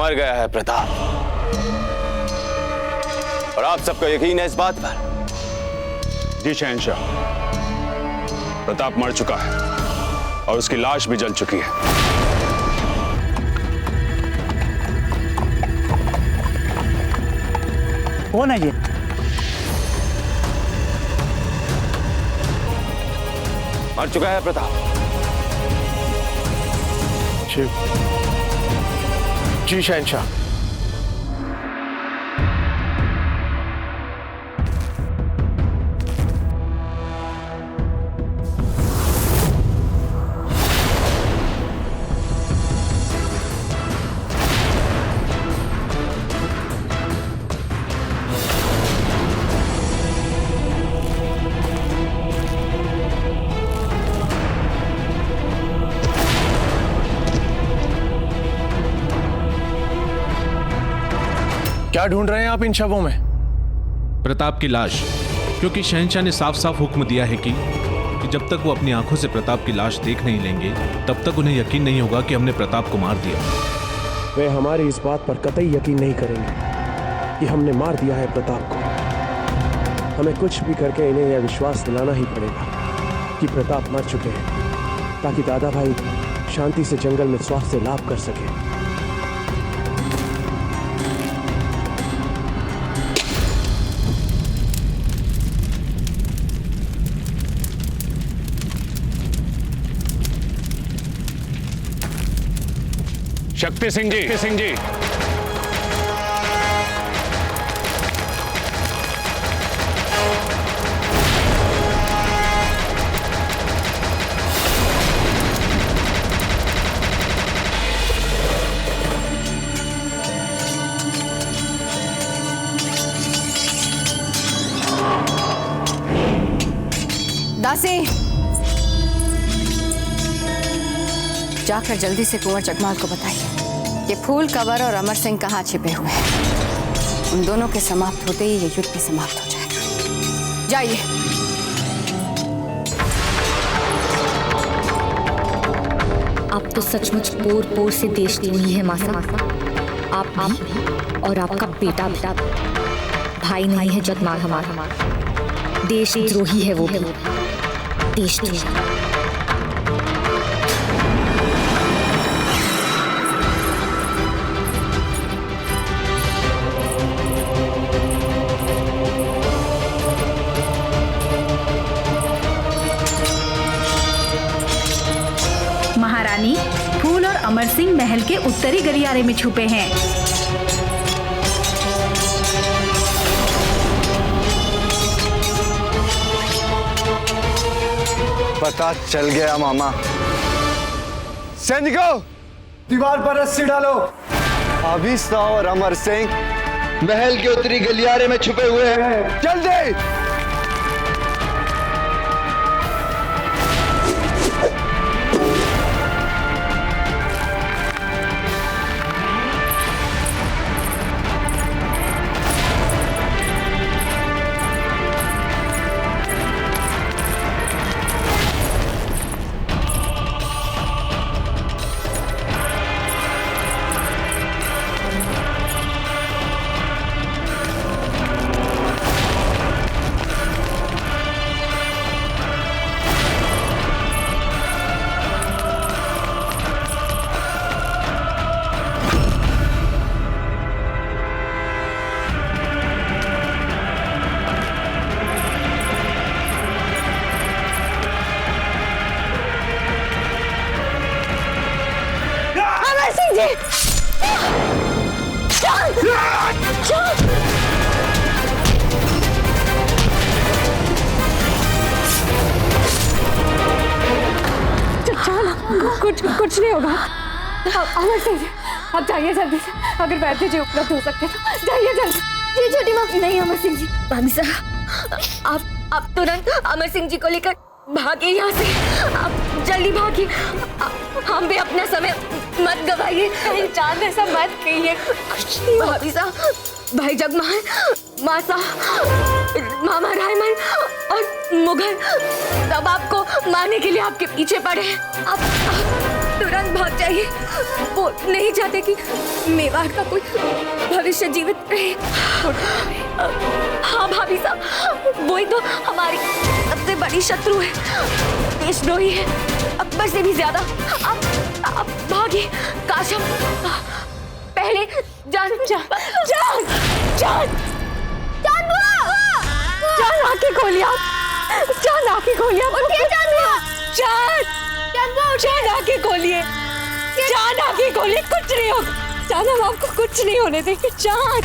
मर गया है प्रताप, और आप सबका यकीन है इस बात पर? जी शहंशाह, प्रताप मर चुका है और उसकी लाश भी जल चुकी है। कौन है ये? मर चुका है प्रताप। जी शहंशाह। क्या ढूंढ रहे हैं आप इन शवों में? प्रताप की लाश, क्योंकि शहंशाह ने साफ साफ हुक्म दिया है कि जब तक वो अपनी आंखों से प्रताप की लाश देख नहीं लेंगे तब तक उन्हें यकीन नहीं होगा कि हमने प्रताप को मार दिया। वे हमारी इस बात पर कतई यकीन नहीं करेंगे कि हमने मार दिया है प्रताप को। हमें कुछ भी करके इन्हें यह विश्वास दिलाना ही पड़ेगा कि प्रताप मर चुके हैं, ताकि दादा भाई शांति से जंगल में स्वास्थ्य लाभ कर सके। शक्ति सिंह जी, दासी, जाकर जल्दी से कुंवर जगमाल को बताइए कि फूल कंवर और अमर सिंह कहाँ छिपे हुए हैं। उन दोनों के समाप्त होते ही ये युद्ध भी समाप्त हो जाएगा। जाइए। आप तो सचमुच पोर पोर से देशद्रोही है मासा। आप भी और आपका बेटा भाई नहीं है जगमाल हमारा, देशद्रोही है वो भी, देशद्रोही। महारानी, फूल और अमर सिंह महल के उत्तरी गलियारे में छुपे हैं। पता चल गया मामा। सैनिकों, दीवार पर रस्सी डालो। अभिसा और अमर सिंह महल के उत्तरी गलियारे में छुपे हुए हैं, जल्दी। कुछ नहीं होगा। अमर सिंह जी, आप जाइए जल्दी से। अगर वैद्य जी उपलब्ध हो सकते तो जाइए जल्दी। जी छोटी माँ। नहीं अमर सिंह जी, भाभी साहब आप तुरंत अमर सिंह जी को लेकर भागे यहाँ से। आप जल्दी भागिए। हम भी अपना समय मत गवाइए। चांद ऐसा मत कहिए। भाभी साहब, भाई जगमाल, मासा, मामा रायमल और मुगल सब आपको मारने के लिए आपके पीछे पड़े हैं। आप तुरंत भाग जाइए। वो नहीं चाहते कि मेवाड़ का कोई भविष्य जीवित रहे। हाँ भाभी साहब, वही तो हमारी सबसे बड़ी शत्रु है, देशद्रोही है, अकबर से भी ज्यादा। आप भागिए। काश हम पहले जान आंखें खोलिए आप। जान आंखें खोलिए आप। जान आंखें खोलिए। जान आंखें खोलिए। कुछ नहीं होगा जान, हम आपको कुछ नहीं होने देंगे। जान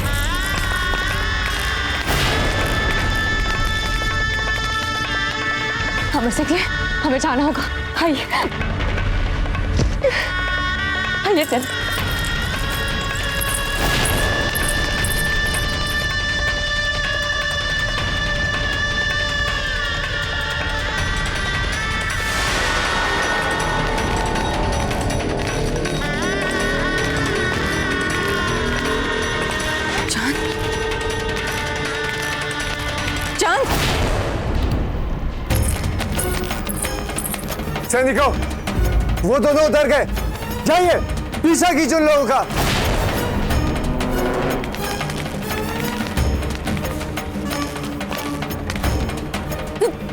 हमें से क्या, हमें जाना होगा। आइए आइए चल। सैनिकों, वो दोनों उतर गए। जाइए, पीछा कीजिए उन लोगों का।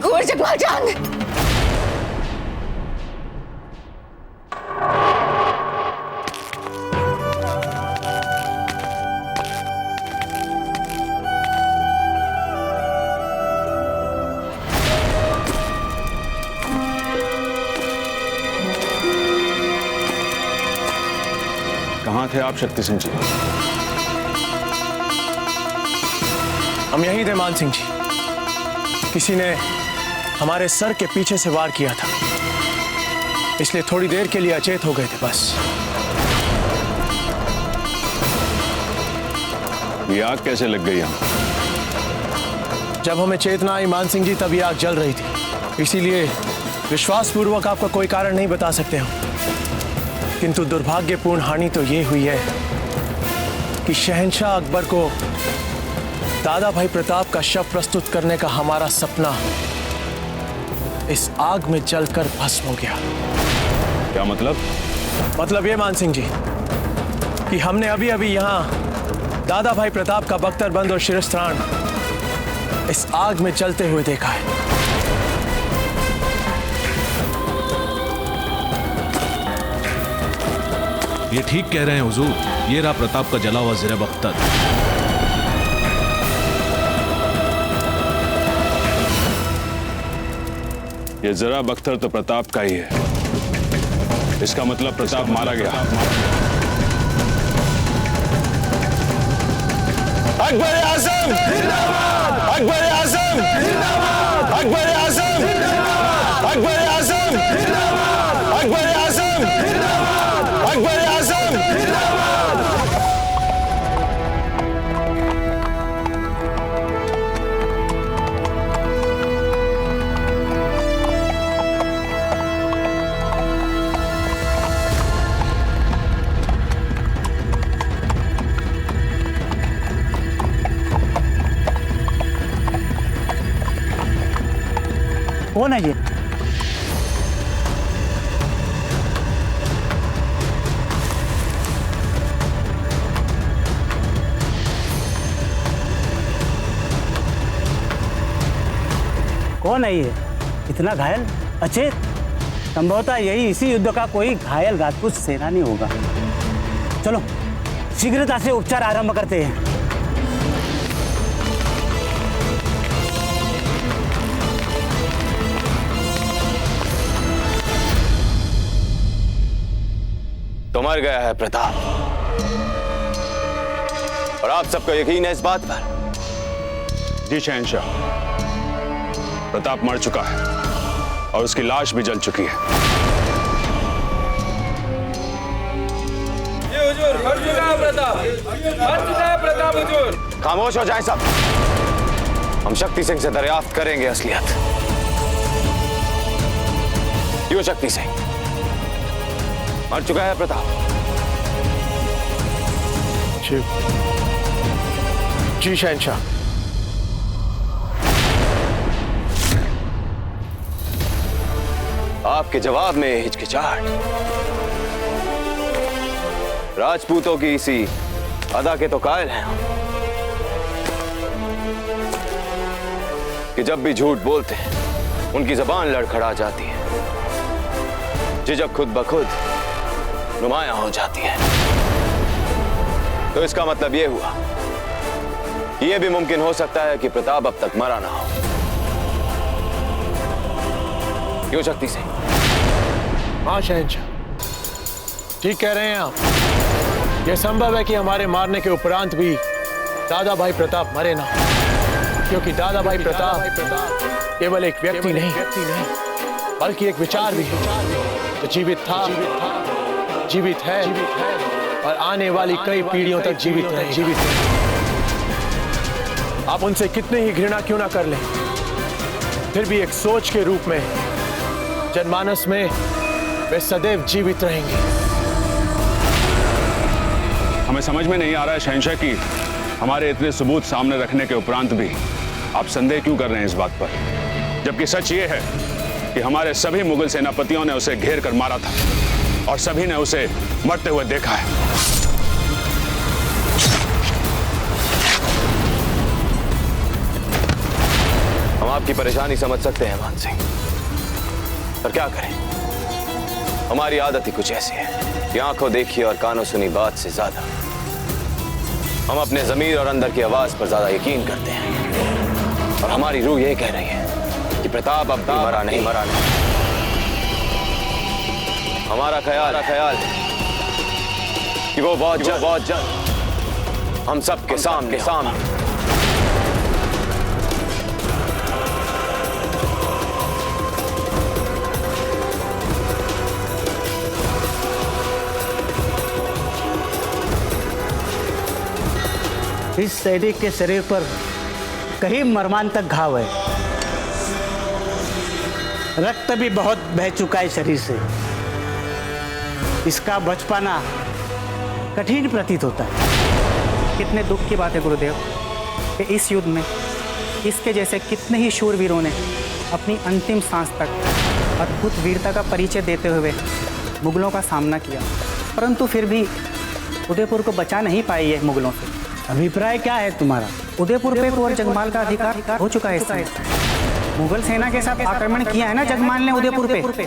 कुंवर जगमाल जान। कहाँ थे आप शक्ति सिंह जी? हम यहीं थे मान सिंह जी। किसी ने हमारे सर के पीछे से वार किया था, इसलिए थोड़ी देर के लिए अचेत हो गए थे बस। ये आग कैसे लग गई यहाँ? जब हमें चेतना आई मान सिंह जी, तब ये आग जल रही थी। इसीलिए विश्वासपूर्वक आपका कोई कारण नहीं बता सकते हम, किंतु दुर्भाग्यपूर्ण हानि तो ये हुई है कि शहंशाह अकबर को दादा भाई प्रताप का शव प्रस्तुत करने का हमारा सपना इस आग में जलकर भस्म हो गया। क्या मतलब? मतलब ये मान सिंह जी कि हमने अभी अभी यहाँ दादा भाई प्रताप का बख्तरबंद और शिरस्त्राण इस आग में जलते हुए देखा है। ये ठीक कह रहे हैं हुजूर, ये रहा प्रताप का जला हुआ ज़ेर बख्तर। ये जरा बख्तर तो प्रताप का ही है। इसका मतलब प्रताप मारा गया। अकबर आज़म जिंदाबाद! अकबर आज़म जिंदाबाद! अकबर आज़म जिंदाबाद! अकबर आज़म जिंदाबाद! अकबर आज़म जिंदाबाद! अकबर आज़म जिंदाबाद! कौन है ये? कौन है ये? इतना घायल, अचेत? संभवतः यही इसी युद्ध का कोई घायल राजपूत सेनानी होगा। चलो शीघ्रता से उपचार आरंभ करते हैं। तो मर गया है प्रताप, और आप सबको यकीन है इस बात पर? जी शहंशाह, प्रताप मर चुका है और उसकी लाश भी जल चुकी है। ये हुजूर, मर चुका है प्रताप, मर चुका है प्रताप हुजूर। खामोश हो जाएं सब। हम शक्ति सिंह से दरियाफ्त करेंगे असलियत। क्यों शक्ति सिंह, मर चुका है प्रताप? जी शहंशाह। आपके जवाब में हिचकिचाहट, राजपूतों की इसी अदा के तो कायल हैं हम कि जब भी झूठ बोलते हैं उनकी जबान लड़खड़ा जाती है, झिझक खुद ब खुद नुमायां हो जाती है। तो इसका मतलब यह हुआ कि यह भी मुमकिन हो सकता है कि प्रताप अब तक मरा ना हो। क्यों शक्ति सिंह? हाँ शहंशाह, ठीक कह रहे हैं आप। यह संभव है कि हमारे मारने के उपरांत भी दादा भाई प्रताप मरे ना, क्योंकि दादा भाई प्रताप केवल एक व्यक्ति नहीं बल्कि एक विचार भी है जो जीवित था, जीवित है और आने वाली कई पीढ़ियों तक जीवित है। आप उनसे कितने ही घृणा क्यों ना कर लें, फिर भी एक सोच के रूप में जनमानस में वे सदैव जीवित रहेंगे। हमें समझ में नहीं आ रहा है शहंशाह कि हमारे इतने सबूत सामने रखने के उपरांत भी आप संदेह क्यों कर रहे हैं इस बात पर, जबकि सच ये है कि हमारे सभी मुगल सेनापतियों ने उसे घेर कर मारा था और सभी ने उसे मरते हुए देखा है। हम आपकी परेशानी समझ सकते हैं मान सिंह, पर क्या करें, हमारी आदत ही कुछ ऐसी है कि आंखों देखी और कानों सुनी बात से ज्यादा हम अपने ज़मीर और अंदर की आवाज पर ज्यादा यकीन करते हैं। और हमारी रूह यही कह रही है कि प्रताप अब भी मरा नहीं। हमारा ख्याल है कि वो बहुत जल्द हम सबके सामने इस सैनिक के शरीर पर कहीं मर्मांतक घाव है, रक्त भी बहुत बह चुका है शरीर से। इसका बच पाना कठिन प्रतीत होता है। कितने दुख की बात है गुरुदेव कि इस युद्ध में इसके जैसे कितने ही शूरवीरों ने अपनी अंतिम सांस तक अद्भुत वीरता का परिचय देते हुए मुगलों का सामना किया, परंतु फिर भी उदयपुर को बचा नहीं पाई है मुगलों से। अभिप्राय क्या है तुम्हारा? उदयपुर पे कुंवर जगमाल का अधिकार हो चुका है इस समय। मुगल सेना के साथ आक्रमण किया है ना जगमाल ने उदयपुर पे,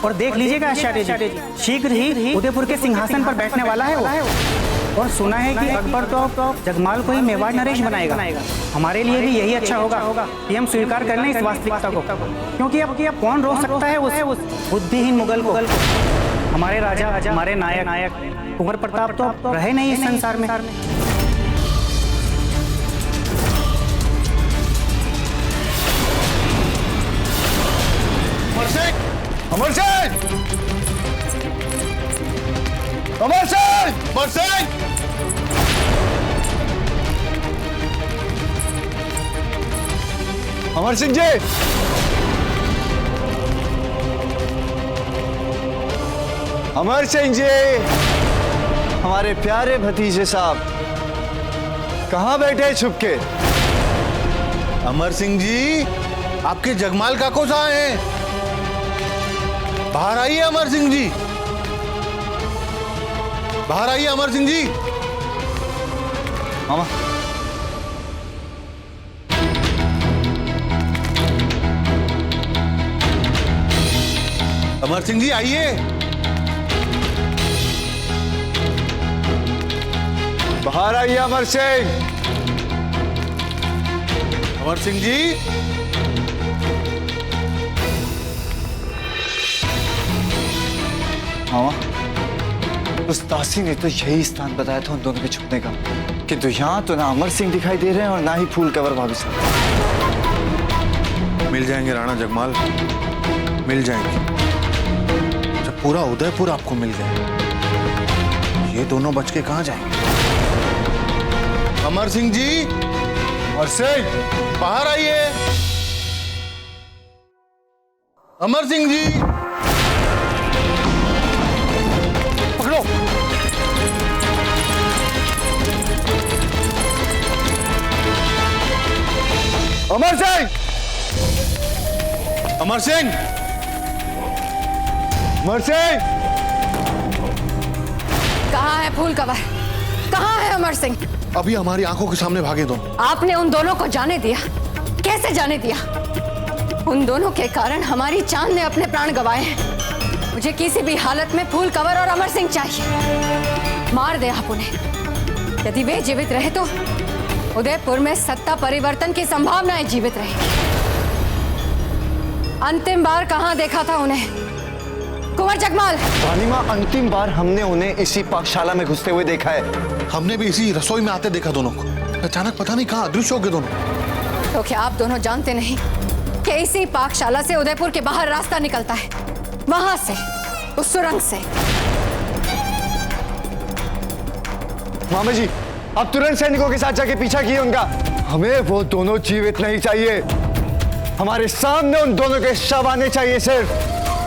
और देख लीजिएगा आचार्य जी, शीघ्र ही उदयपुर के सिंहासन पर बैठने वाला है वो। और सुना है कि अकबर तो जगमाल को ही मेवाड़ नरेश बनाएगा। हमारे लिए भी यही अच्छा होगा कि हम स्वीकार कर लें इस वास्तविकता को, क्योंकि अब कौन रोक सकता है उस बुद्धिहीन मुगल को। हमारे राजा, हमारे नायक कुंवर प्रताप तो रहे नहीं इस संसार में। अमर सिंह! अमर सिंह! अमर सिंह! अमर सिंह जी! अमर सिंह जी! हमारे प्यारे भतीजे साहब कहाँ बैठे छुप के? अमर सिंह जी, आपके जगमाल काको कहाँ हैं? बाहर आइए अमर सिंह जी, बाहर आइए अमर सिंह जी। मामा अमर सिंह जी आइए। बाहर आइए अमर सिंह। अमर सिंह जी, मामा उस दासी ने तो यही स्थान बताया था उन दोनों के छुपने का, किंतु यहाँ तो ना अमर सिंह दिखाई दे रहे हैं और ना ही फूल कंवर भाभी साहब। मिल जाएंगे राणा जगमाल, मिल जाएंगे। जब पूरा उदयपुर आपको मिल गया, ये दोनों बच के कहाँ जाएंगे? अमर सिंह जी, अमर सिंह बाहर आइए। अमर सिंह जी, पकड़ो। अमर सिंह! अमर सिंह! अमर सिंह! कहाँ है फूल कवर? कहाँ है अमर सिंह? अभी हमारी आंखों के सामने भागे दोनों। आपने उन दोनों को जाने दिया? कैसे जाने दिया? उन दोनों के कारण हमारी चांद ने अपने प्राण गंवाए हैं। मुझे किसी भी हालत में फूल कवर और अमर सिंह चाहिए। मार दे आप उन्हें। यदि वे जीवित रहे तो उदयपुर में सत्ता परिवर्तन की संभावनाएं जीवित रहेगी। अंतिम बार कहाँ देखा था उन्हें कुंवर जगमाल? रानी माँ, अंतिम बार हमने उन्हें इसी पाकशाला में घुसते हुए देखा है। हमने भी इसी रसोई में आते देखा दोनों को। अचानक पता नहीं कहाँ अदृश्य हो गए दोनों। तो क्या आप दोनों जानते नहीं कि इसी पाकशाला से उदयपुर के बाहर रास्ता निकलता है? वहां से, उस सुरंग से। मामा जी, आप तुरंत सैनिकों के साथ जाके पीछा किए उनका। हमें वो दोनों जीवित नहीं चाहिए, हमारे सामने उन दोनों के शव आने चाहिए सिर्फ।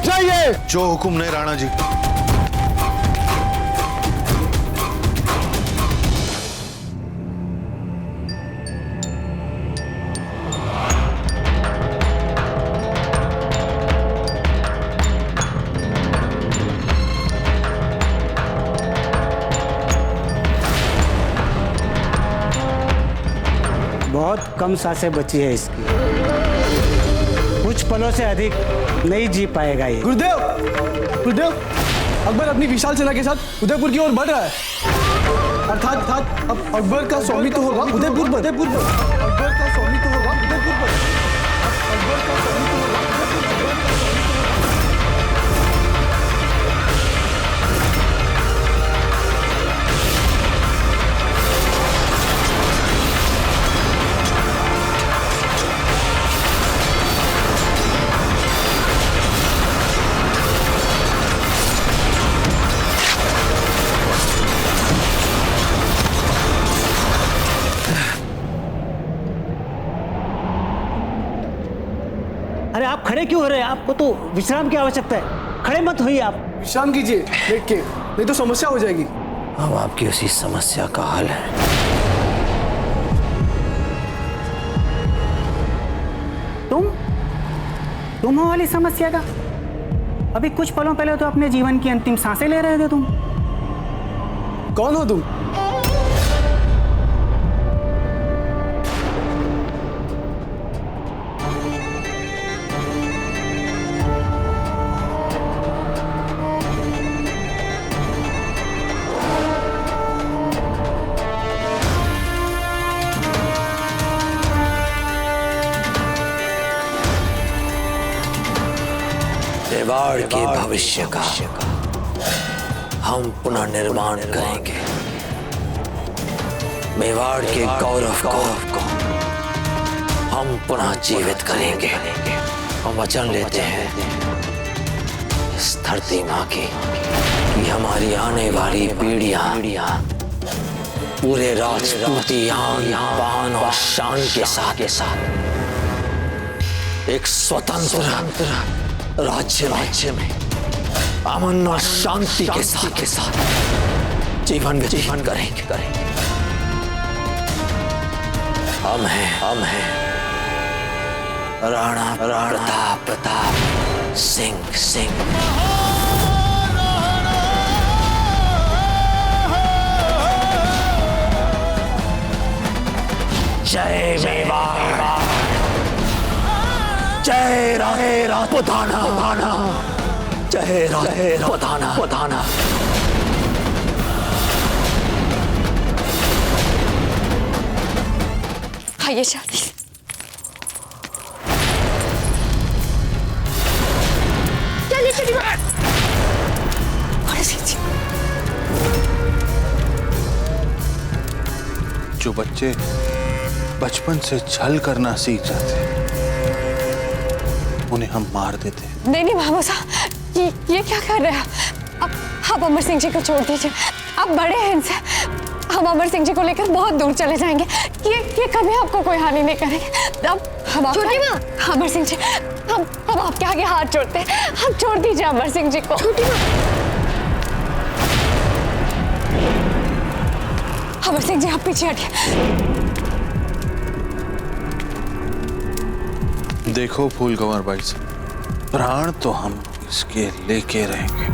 चाहिए। जो हुक्म नहीं राणा जी। बहुत कम सांसें बची है इसकी, कुछ पलों से अधिक नहीं जी पाएगा ये। गुरुदेव, गुरुदेव, अकबर अपनी विशाल सेना के साथ उदयपुर की ओर बढ़ रहा है। अर्थात अब अकबर का स्वामित्व तो होगा उदयपुर पर। अकबर का स्वामित्व तो होगा उदयपुर पर। अकबर का स्वामित्व तो होगा अरे आप खड़े क्यों हो रहे हैं? आपको तो विश्राम की आवश्यकता है। खड़े मत होइए आप। विश्राम कीजिए देख के, नहीं तो समस्या हो जाएगी। अब आपकी उसी समस्या का हल है। तुम हो वाली समस्या का? अभी कुछ पलों पहले तो अपने जीवन की अंतिम सांसें ले रहे थे तुम। कौन हो तुम? मेवाड़ के भविष्य का हम पुनः निर्माण करेंगे। मेवाड़ के गौरव को हम पुनः जीवित करेंगे। हम वचन लेते हैं इस धरती माँ की कि हमारी आने वाली पीढ़ियां पूरे राजपूती आन बान और शान के साथ एक स्वतंत्र राज्य में अमन और शांति के साथ जीवन व्यतीत करेंगे। हम हैं राणा प्रताप सिंह। जय मेवाड़, जय राजपुताना, जय राजपुताना। आइए शादी। चलिए चलिए। जो बच्चे बचपन से छल करना सीख जाते उन्हें हम मार देते हैं। नहीं मामा साहब, ये क्या कर रहे हैं आप अमर सिंह जी को छोड़ दीजिए। आप बड़े हैं इनसे। हम अमर सिंह जी को लेकर बहुत दूर चले जाएंगे। ये कभी आपको कोई हानि नहीं करेंगे। अब हम छोटी माँ, अमर सिंह जी, हम आपके आगे हाथ जोड़ते हैं। हम छोड़ दीजिए अमर सिंह जी को। छोटी माँ, अमर सिंह जी आप पीछे हटिए। देखो फूल कंवर भाई साहब, प्राण तो हम इसके लेके रहेंगे,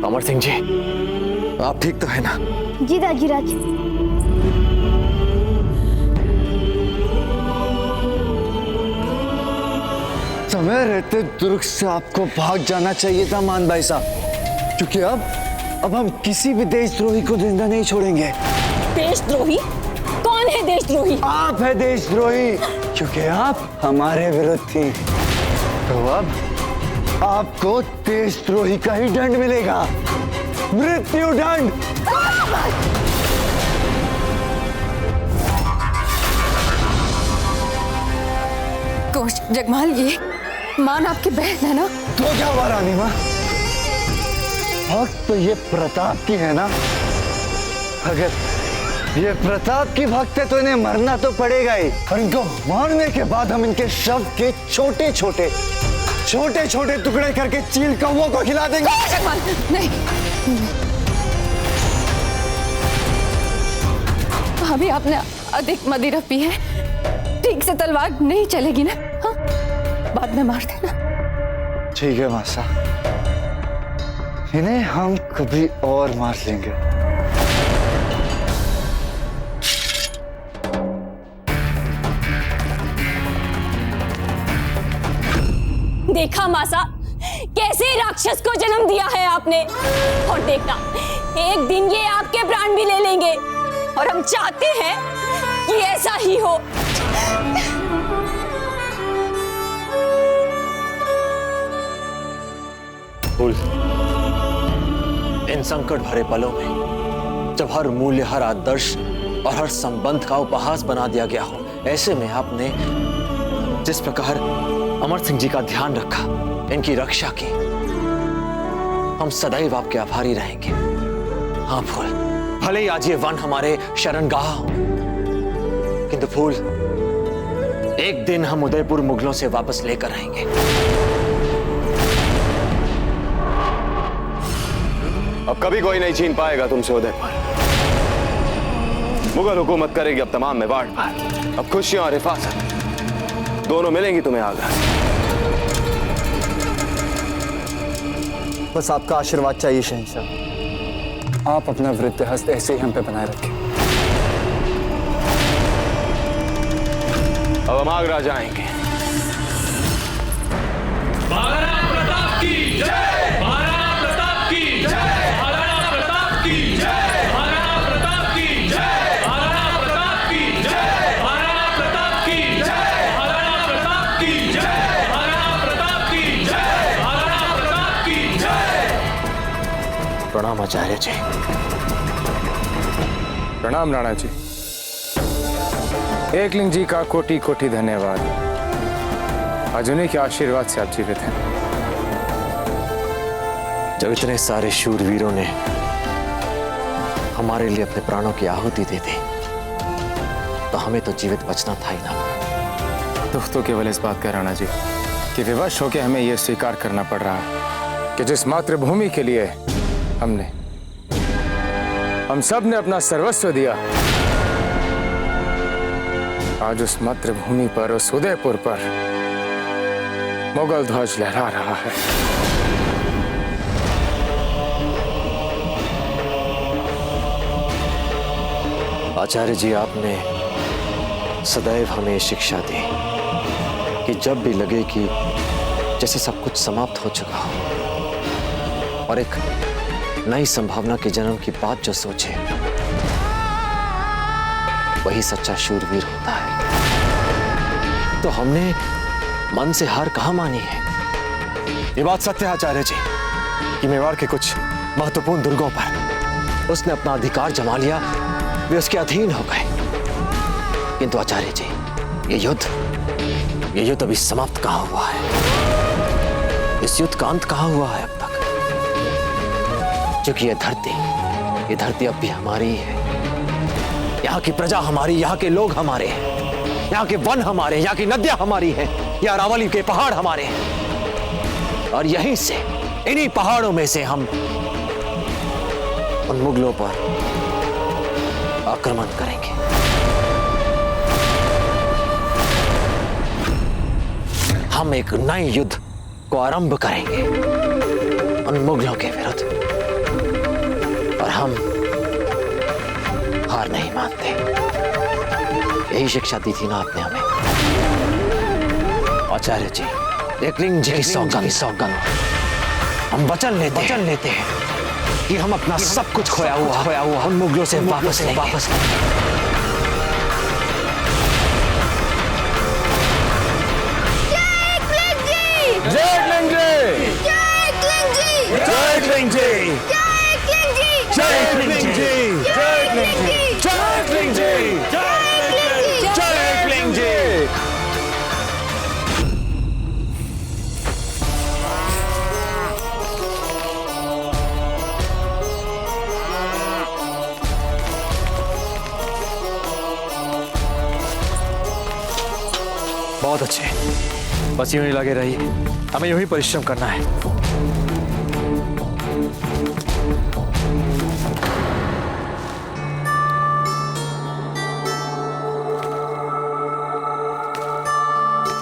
अमर सिंह जी, आप ठीक तो है ना? जी दाजीराज। समय रहते दुर्ग से आपको भाग जाना चाहिए था मान भाई साहब, क्योंकि अब हम किसी भी देशद्रोही को जिंदा नहीं छोड़ेंगे। देशद्रोही? कौन है देशद्रोही? आप है देशद्रोही, क्योंकि आप हमारे विरुद्ध थी। तो अब आपको देशद्रोही का ही दंड मिलेगा, मृत्यु दंड। कोच जगमाल, ये मान आपकी बहन है ना? तो क्या हुआ रानी माँ, भक्त तो ये प्रताप की है ना। अगर ये प्रताप की भक्त है तो इन्हें मरना तो पड़ेगा ही, और इनको मारने के बाद हम इनके शव के छोटे छोटे टुकड़े करके चील कौवों को खिला देंगे। नहीं, अभी आपने अधिक मदिरा पी है, ठीक से तलवार नहीं चलेगी ना? हाँ? बाद में मार देना। ठीक है मासा, इन्हें हम कभी और मार लेंगे। देखा मासा, कैसे राक्षस को जन्म दिया है आपने, और देखना एक दिन ये आपके प्राण भी ले लेंगे, और हम चाहते हैं कि ऐसा ही हो। फूल, इन संकट भरे पलों में जब हर मूल्य, हर आदर्श और हर संबंध का उपहास बना दिया गया हो, ऐसे में आपने जिस प्रकार अमर सिंह जी का ध्यान रखा, इनकी रक्षा की, हम सदैव आपके आभारी रहेंगे। हाँ फूल, भले ही आज ये वन हमारे शरणगाह हो, किंतु फूल, एक दिन हम उदयपुर मुगलों से वापस लेकर आएंगे। अब कभी कोई नहीं छीन पाएगा तुमसे उदयपुर। मुगल हुकूमत करेगी अब तमाम मेवाड़ पर। अब खुशियां और हिफाजत दोनों मिलेंगी तुम्हें आगरा से। बस आपका आशीर्वाद चाहिए शहंशाह। आप अपना वृद्ध हस्त ऐसे ही हम पे बनाए रखें। अब हम आगरा जाएंगे। महाराणा प्रताप की जय, महाराणा प्रताप की जय, महाराणा प्रताप की जय, महाराणा प्रताप की जय, महाराणा प्रताप की जय, महाराणा प्रताप की जय, महाराणा प्रताप की जय, महाराणा प्रताप की जय, महाराणा प्रताप की जय। प्रणाम आचार्य जी। प्रणाम राणा जी। एकलिंग जी का कोटि कोटि धन्यवाद। आज उन्हीं के आशीर्वाद से आप जीवित हैं। जब इतने सारे शूरवीरों ने हमारे लिए अपने प्राणों की आहुति दे दी, तो हमें तो जीवित बचना था ही ना। दुख तो केवल इस बात का राणा जी कि विवश होकर हमें यह स्वीकार करना पड़ रहा है कि जिस मातृभूमि के लिए हम सब ने अपना सर्वस्व दिया, आज उस मातृभूमि पर, उस उदयपुर पर मुगल ध्वज लहरा रहा है। आचार्य जी, आपने सदैव हमें शिक्षा दी कि जब भी लगे कि जैसे सब कुछ समाप्त हो चुका हो और एक नई संभावना के जन्म की बात जो सोचे, वही सच्चा शूरवीर होता है। तो हमने मन से हार कहाँ मानी है। ये बात सत्य है आचार्य जी कि मेवाड़ के कुछ महत्वपूर्ण दुर्गों पर उसने अपना अधिकार जमा लिया, वे उसके अधीन हो गए। किंतु आचार्य जी, ये युद्ध अभी समाप्त कहाँ हुआ है? इस युद्ध का अंत कहाँ हुआ है अब तक? क्योंकि ये धरती अब भी हमारी ही है। यहाँ की प्रजा हमारी, यहाँ के लोग हमारे हैं, यहाँ के वन हमारे, यहाँ की नदियां हमारी हैं, यहाँ अरावली के पहाड़ हमारे हैं। और यहीं से, इन्हीं पहाड़ों में से हम उन मुगलों पर आक्रमण करेंगे। हम एक नए युद्ध को आरंभ करेंगे उन मुगलों के विरुद्ध, और हम हार नहीं मानते। यही शिक्षा दी थी ना आपने हमें। आचार्य जी, एकलिंग जी की सौगंध हम वचन लेते हैं कि हम अपना सब कुछ खोया हुआ उन मुगलों से वापस लेंगे। बहुत अच्छे, बस यूं ही लगे रहिए, हमें यूं ही परिश्रम करना है।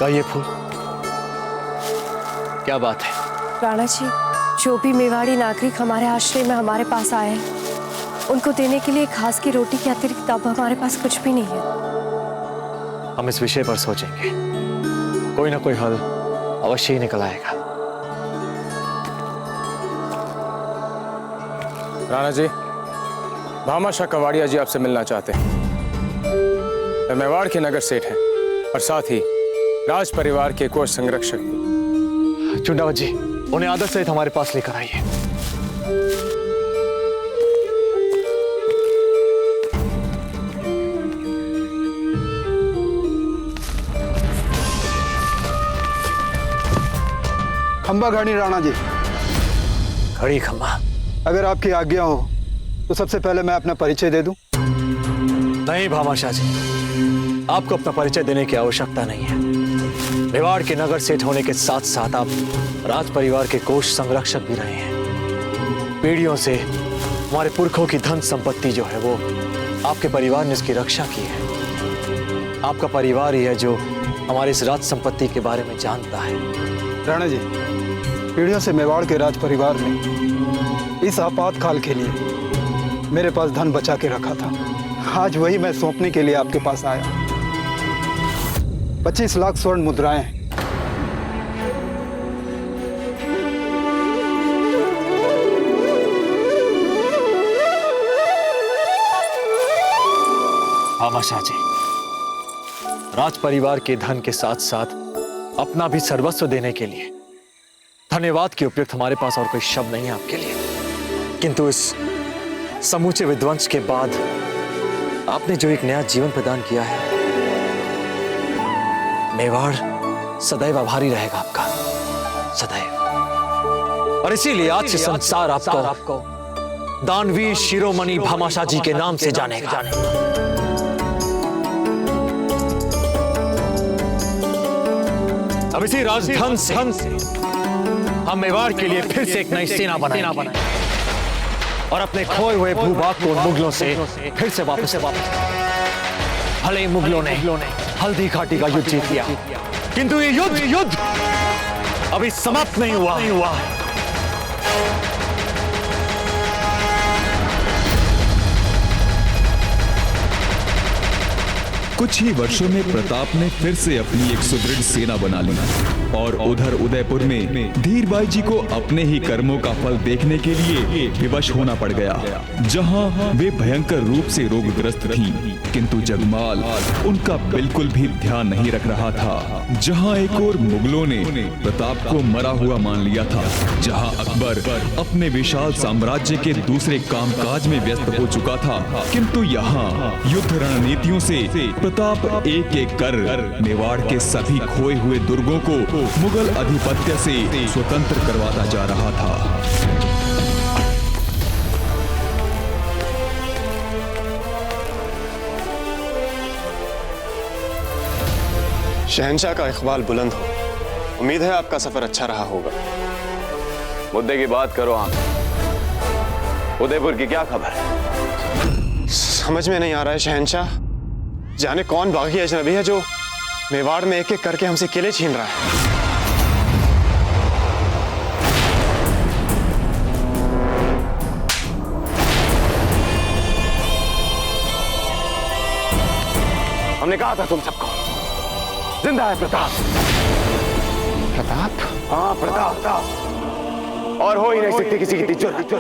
ये फूल क्या बात है? राणा जी, जो भी मेवाड़ी नागरिक हमारे आश्रय में हमारे पास आए हैं, उनको देने के लिए घास की रोटी के अतिरिक्त अब हमारे पास कुछ भी नहीं है। हम इस विषय पर सोचेंगे, कोई ना कोई हल अवश्य ही निकल आएगा। राणा जी, भामाशाह कवाड़िया जी आपसे मिलना चाहते हैं। वे मेवाड़ के नगर सेठ हैं और साथ ही राज परिवार के कोष संरक्षक। चुंडावत जी, उन्हें आदर सहित हमारे पास लेकर आइए। खंबा घाणी राणा जी। घड़ी खंबा। अगर आपकी आज्ञा हो तो सबसे पहले मैं अपना परिचय दे दूं। नहीं भामाशाह जी, आपको अपना परिचय देने की आवश्यकता नहीं है। मेवाड़ के नगर सेठ होने के साथ साथ आप राज परिवार के कोष संरक्षक भी रहे हैं। पीढ़ियों से हमारे पुरखों की धन संपत्ति जो है वो आपके परिवार ने इसकी रक्षा की है। आपका परिवार ही है जो हमारी इस राज संपत्ति के बारे में जानता है। राणा जी, पीढ़ियों से मेवाड़ के राज परिवार ने इस आपातकाल के लिए मेरे पास धन बचा के रखा था। आज वही मैं सौंपने के लिए आपके पास आया। 25 लाख स्वर्ण मुद्राएं। भामाशाह जी, राज परिवार के धन के साथ साथ अपना भी सर्वस्व देने के लिए धन्यवाद के उपयुक्त हमारे पास और कोई शब्द नहीं है आपके लिए। किंतु इस समूचे विध्वंस के बाद आपने जो एक नया जीवन प्रदान किया है, मेवाड़ सदैव आभारी रहेगा आपका, सदैव। और इसीलिए आज से संसार आपको दानवीर शिरोमणि भामाशाह जी के नाम से जानेगा। अब इसी राजधन से हम मेवाड़ के लिए फिर से एक नई सेना बनाएंगे और अपने खोए हुए भूभाग को मुगलों से फिर से वापस भले ही मुगलों ने हल्दी घाटी का युद्ध जीत लिया, किंतु ये युद्ध अभी समाप्त नहीं हुआ है। कुछ ही वर्षों में प्रताप ने फिर से अपनी एक सुदृढ़ सेना बना ली और उधर उदयपुर में धीरबाई जी को अपने ही कर्मों का फल देखने के लिए विवश होना पड़ गया, जहां वे भयंकर रूप से रोगग्रस्त थीं, किंतु जगमाल उनका बिल्कुल भी ध्यान नहीं रख रहा था। जहां एक और मुगलों ने प्रताप को मरा हुआ मान लिया था, जहां अकबर अपने विशाल साम्राज्य के दूसरे कामकाज में व्यस्त हो चुका था, किंतु यहाँ युद्ध रणनीतियों से प्रताप एक एक कर मेवाड़ के सभी खोए हुए दुर्गों को मुगल अधिपत्य से स्वतंत्र करवाता जा रहा था। शहंशाह का इकबाल बुलंद हो। उम्मीद है आपका सफर अच्छा रहा होगा। मुद्दे की बात करो आप। उदयपुर की क्या खबर है? समझ में नहीं आ रहा है शहंशाह, जाने कौन बागी अजनबी है जो मेवाड़ में एक एक करके हमसे किले छीन रहा है। हमने कहा था तुम सबको, जिंदा है प्रताप। प्रताप? हाँ प्रताप, और हो ही नहीं सकती किसी की जुर्रत।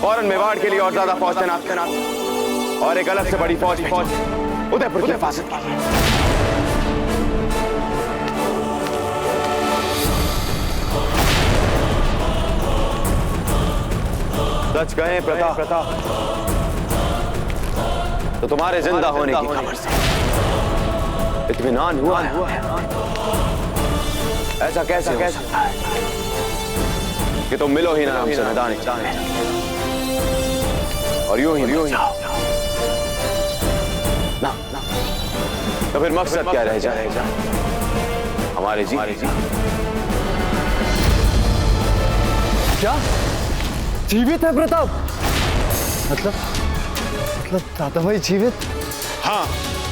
फौरन मेवाड़ के लिए और ज्यादा फौज तैनात करना और एक अलग से बड़ी फौज उदयपुर की हिफाजत की। सच कहें प्रताप, तो तुम्हारे जिंदा होने की खबर से इत्मीनान हुआ है। ऐसा कैसे हो सकता है कि तुम मिलो ही ना हमसे मैदान और यूं ही ना, तो फिर मकसद क्या रह जाएगा हमारे जी? क्या जीवित है प्रताप? मतलब दादा भाई जीवित? हाँ,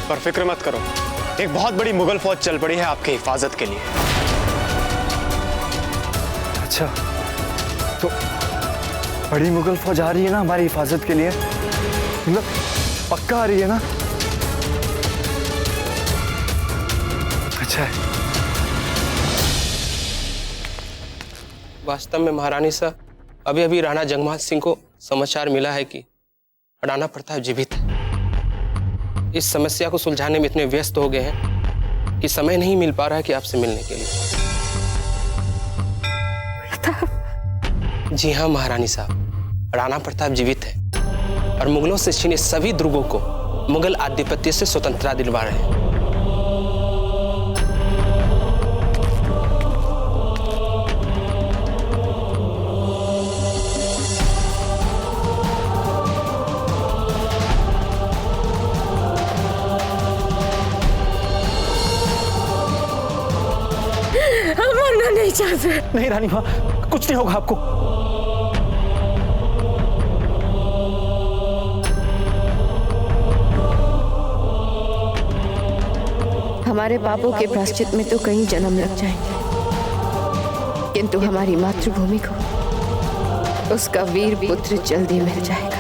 पर फिक्र मत करो, एक बहुत बड़ी मुगल फौज चल पड़ी है आपकी हिफाजत के लिए। अच्छा, तो बड़ी मुगल फौज आ रही है ना हमारी हिफाजत के लिए? मतलब पक्का आ रही है ना? अच्छा है। वास्तव में महारानी साहब, अभी अभी राणा जगमाल सिंह को समाचार मिला है कि राणा प्रताप जीवित है। इस समस्या को सुलझाने में इतने व्यस्त हो गए हैं कि समय नहीं मिल पा रहा है कि आपसे मिलने के लिए। जी हाँ महारानी साहब, राणा प्रताप जीवित है और मुगलों से छीने सभी दुर्गों को मुगल आधिपत्य से स्वतंत्रता दिलवा रहे हैं। नहीं चाहते। नहीं रानी माँ, कुछ नहीं होगा आपको। हमारे पापों के प्रायश्चित में तो कई जन्म लग जाएंगे, किंतु हमारी मातृभूमि को उसका वीर पुत्र जल्दी मिल जाएगा।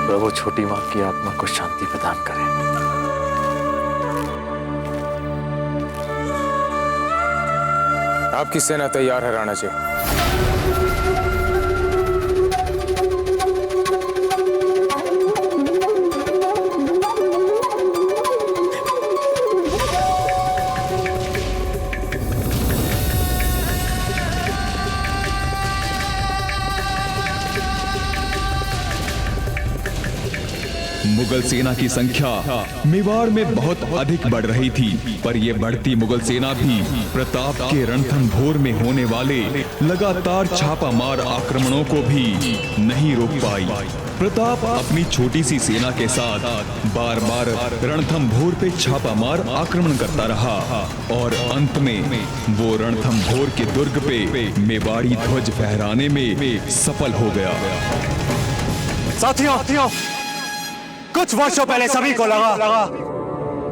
प्रभु छोटी मां की आत्मा को शांति प्रदान करें। आपकी सेना तैयार है राणा जी। मुगल मुगल सेना की संख्या मेवाड़ में बहुत अधिक बढ़ रही थी, पर यह बढ़ती मुगल सेना भी प्रताप के रणथंभोर में होने वाले लगातार छापामार आक्रमणों को भी नहीं रोक पाई। प्रताप अपनी छोटी सी सेना के साथ बार बार रणथंभोर पे छापामार आक्रमण करता रहा और अंत में वो रणथंभोर के दुर्ग पे मेवाड़ी ध्वज फहराने में सफल हो गया। साथियों, कुछ वर्षों पहले सभी को लगा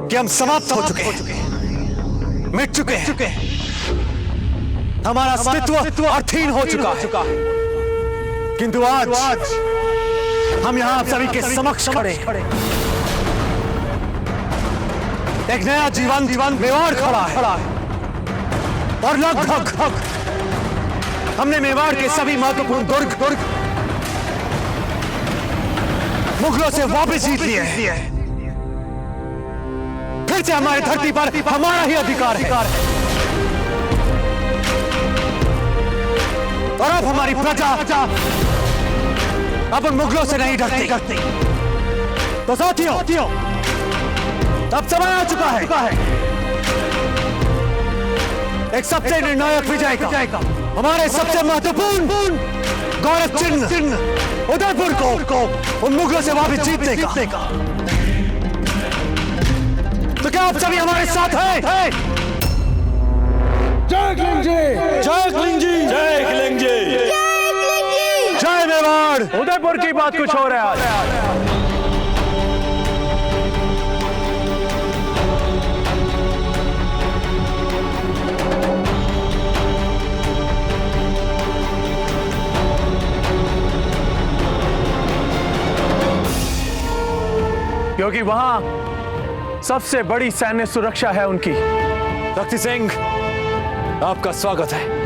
कि हम समाप्त हो चुके हैं, मिट चुके हैं, हमारा अस्तित्व अर्थहीन हो चुका है। किंतु आज हम यहां आप सभी के समक्ष खड़े हैं। एक नया जीवन मेवाड़ खड़ा है और लगभग हमने मेवाड़ के सभी महत्वपूर्ण दुर्ग मुगलों से वापस जीत लिए हैं। फिर से हमारी धरती पर हमारा ही अधिकार है और अब हमारी प्रजा अब उन मुगलों से नहीं डरती। तो साथियों, अब समय आ चुका है एक सबसे निर्णायक विजय का, हमारे सबसे महत्वपूर्ण गौरव चिन्ह उदयपुर को उन मुगलों से वापस जीतने का। तो क्या आप सभी हमारे साथ हैं? जय किलिंग जी, जय किलिंग जी, जय किलिंग जी, जय मेवाड़। उदयपुर की बात कुछ हो रहा है। क्योंकि वहां सबसे बड़ी सैन्य सुरक्षा है उनकी। शक्ति सिंह, आपका स्वागत है।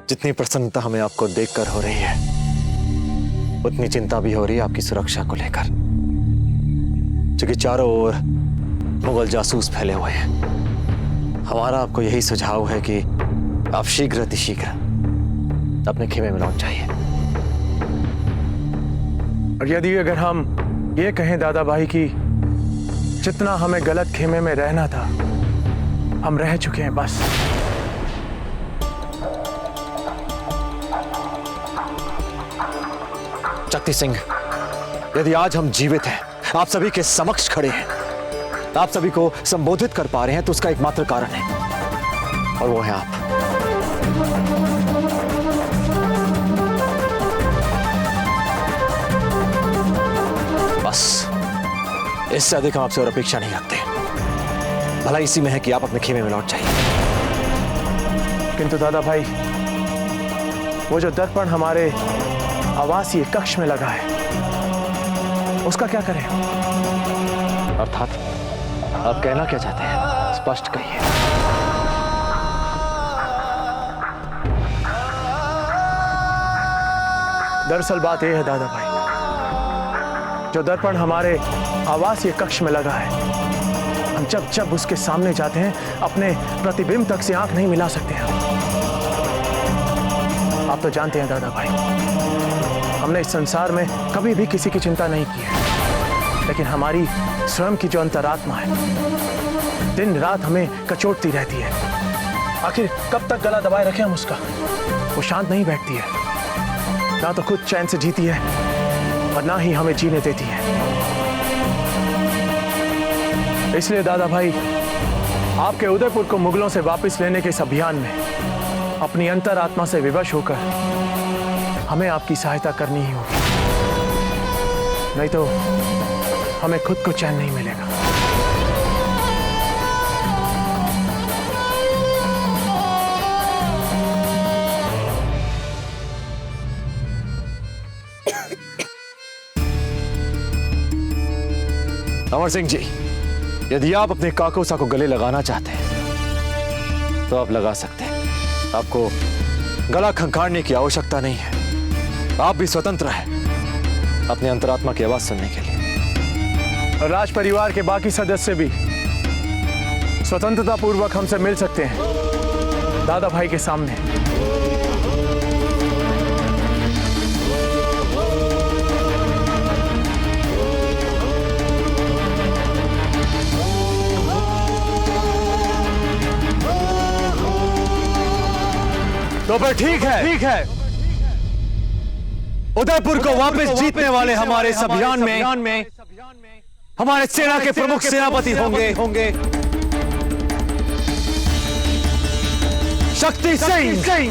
जितनी प्रसन्नता हमें आपको देखकर हो रही है, उतनी चिंता भी हो रही है आपकी सुरक्षा को लेकर, क्योंकि चारों ओर मुगल जासूस फैले हुए हैं। हमारा आपको यही सुझाव है कि आप शीघ्र अपने खेमे में लौट जाइए। और यदि अगर हम ये कहें दादा भाई कि जितना हमें गलत खेमे में रहना था हम रह चुके हैं, बस। शक्ति सिंह, यदि आज हम जीवित हैं, आप सभी के समक्ष खड़े हैं, आप सभी को संबोधित कर पा रहे हैं, तो उसका एकमात्र कारण है और वो है आप। बस इससे अधिक हम आपसे और अपेक्षा नहीं रखते। भला इसी में है कि आप अपने खेमे में लौट जाइए। किंतु दादा भाई, वो जो दर्पण हमारे आवासीय कक्ष में लगा है, उसका क्या करें? अर्थात आप कहना क्या चाहते हैं? स्पष्ट कहिए। दरअसल बात यह है दादा भाई, जो दर्पण हमारे आवासीय कक्ष में लगा है, हम जब जब उसके सामने जाते हैं अपने प्रतिबिंब तक से आंख नहीं मिला सकते हैं। आप तो जानते हैं दादा भाई, हमने इस संसार में कभी भी किसी की चिंता नहीं की है, लेकिन हमारी स्वयं की जो अंतरात्मा है दिन रात हमें कचोटती रहती है। आखिर कब तक गला दबाए रखें हम उसका? वो शांत नहीं बैठती है, ना तो खुद चैन से जीती है और ना ही हमें जीने देती है। इसलिए दादा भाई, आपके उदयपुर को मुगलों से वापस लेने के इस अभियान में अपनी अंतरात्मा से विवश होकर हमें आपकी सहायता करनी ही होगी, नहीं तो हमें खुद को चैन नहीं मिलेगा। अमर सिंह जी, यदि आप अपने काकोसा को गले लगाना चाहते हैं तो आप लगा सकते हैं। आपको गला खंखाड़ने की आवश्यकता नहीं है। आप भी स्वतंत्र हैं अपने अंतरात्मा की आवाज सुनने के लिए। और राज परिवार के बाकी सदस्य भी स्वतंत्रता पूर्वक हमसे मिल सकते हैं दादा भाई के सामने। तो फिर ठीक है। उदयपुर को वापस जीतने वाले हमारे इस अभियान में हमारे सेना के प्रमुख सेनापति होंगे शक्ति सिंह। शक्ति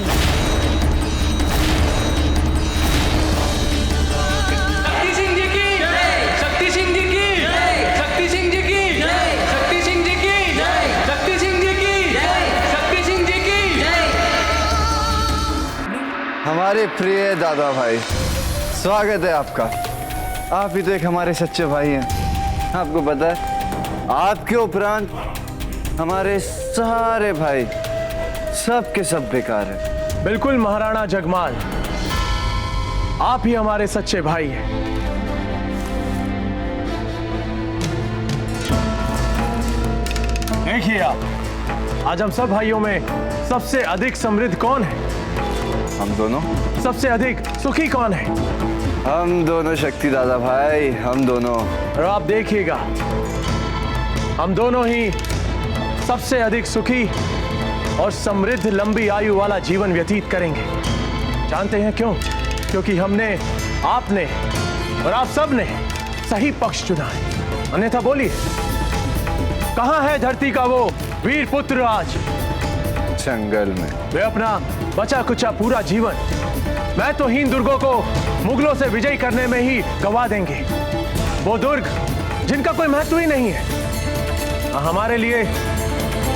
सिंह जी की जय, शक्ति सिंह जी की जय, शक्ति सिंह जी की जय, शक्ति सिंह जी की जय, शक्ति सिंह जी की जय, शक्ति सिंह जी की जय। हमारे प्रिय दादा भाई, स्वागत है आपका। आप ही तो एक हमारे सच्चे भाई हैं। आपको पता है आपके उपरांत हमारे सारे भाई सब के सब बेकार हैं। बिल्कुल महाराणा जगमाल, आप ही हमारे सच्चे भाई हैं। देखिए आप, आज हम सब भाइयों में सबसे अधिक समृद्ध कौन है? हम दोनों। सबसे अधिक सुखी कौन है? हम दोनों शक्ति दादा भाई, हम दोनों। और आप देखिएगा, हम दोनों ही सबसे अधिक सुखी और समृद्ध लंबी आयु वाला जीवन व्यतीत करेंगे। जानते हैं क्यों? क्योंकि हमने, आपने और आप सब ने सही पक्ष चुना है। अन्यथा बोलिए, कहां है धरती का वो वीर पुत्र आज? जंगल में। वे अपना बचा कुचा पूरा जीवन महत्वहीन दुर्गों को मुगलों से विजयी करने में ही गवा देंगे। वो दुर्ग जिनका कोई महत्व ही नहीं है, ना हमारे लिए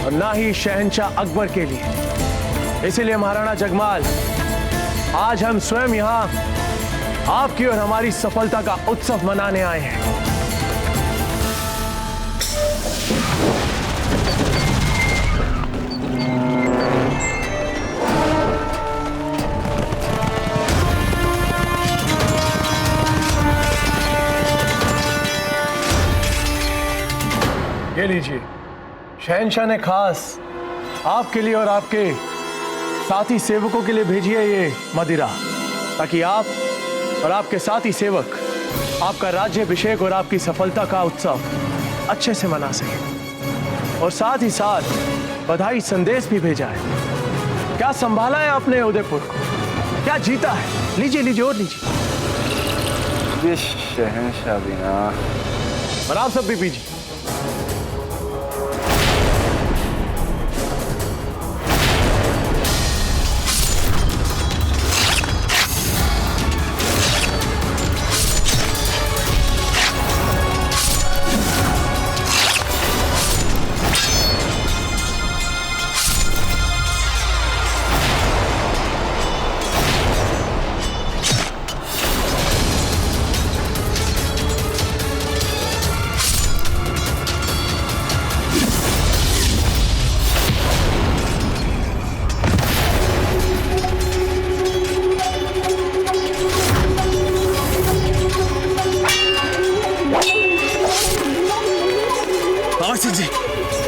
और ना ही शहंशाह अकबर के लिए। इसीलिए महाराणा जगमाल, आज हम स्वयं यहाँ आपकी और हमारी सफलता का उत्सव मनाने आए हैं। ये लीजिए, शहंशाह ने खास आपके लिए और आपके साथी सेवकों के लिए भेजी है ये मदिरा, ताकि आप और आपके साथी सेवक आपका राज्याभिषेक और आपकी सफलता का उत्सव अच्छे से मना सकें। और साथ ही साथ बधाई संदेश भी भेजा है। क्या संभाला है आपने उदयपुर को, क्या जीता है? लीजिए लीजिए और लीजिए। ये शहंशाह भी ना, और आप सब भी पीजिए।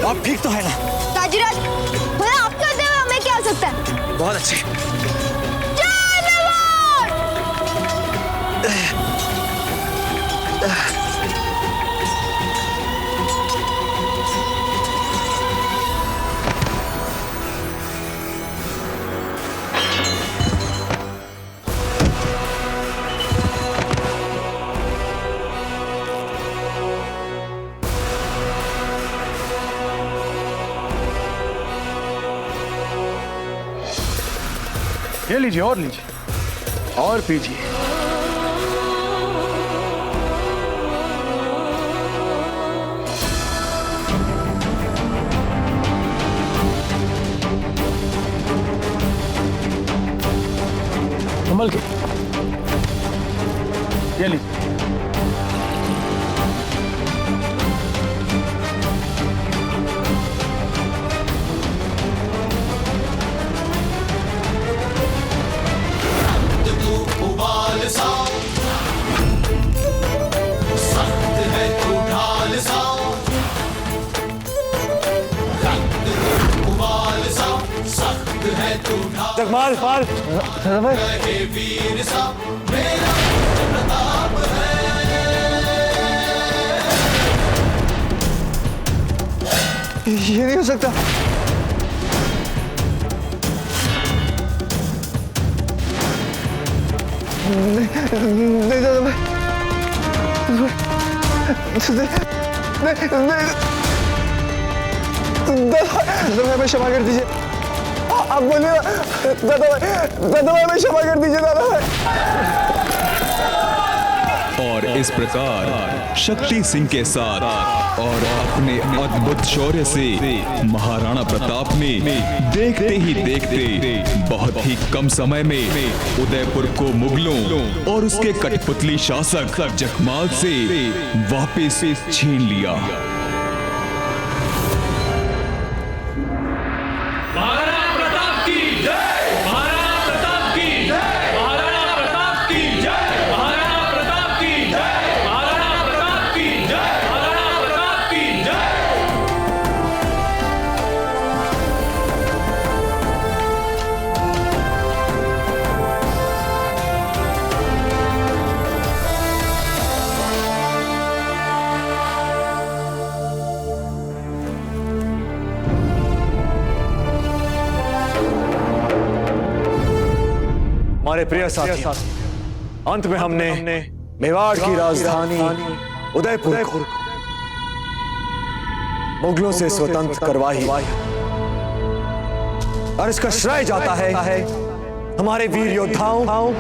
आप ठीक तो है ना? ताजीराज, भला आप करते हुए हमें क्या हो सकता है? बहुत अच्छे। जय मेवाड़! ये लीजिए और लीजिए और पीजिए। संभल के, ये लीजिए। जगमाल ये नहीं हो सकता। नहीं दादा भाई, दादा भाई मैं क्षमा कर दीजिए। आप बोलिए दादा भाई मैं क्षमा कर दीजिए दादा भाई। और इस प्रकार शक्ति सिंह के साथ और अपने अद्भुत शौर्य से महाराणा प्रताप ने देखते ही देखते बहुत ही कम समय में उदयपुर को मुगलों और उसके कठपुतली शासक जगमाल से वापस छीन लिया। महाराणा प्रताप की जय, महाराणा प्रताप की जय, महाराणा प्रताप की जय, महाराणा प्रताप की जय, महाराणा प्रताप की जय, महाराणा प्रताप की जय। हमारे प्रिय साथी, अंत में हमने मेवाड़ की राजधानी उदयपुर को मुगलों से स्वतंत्र करवा ही, और इसका श्रेय जाता है हमारे वीर योद्धाओं,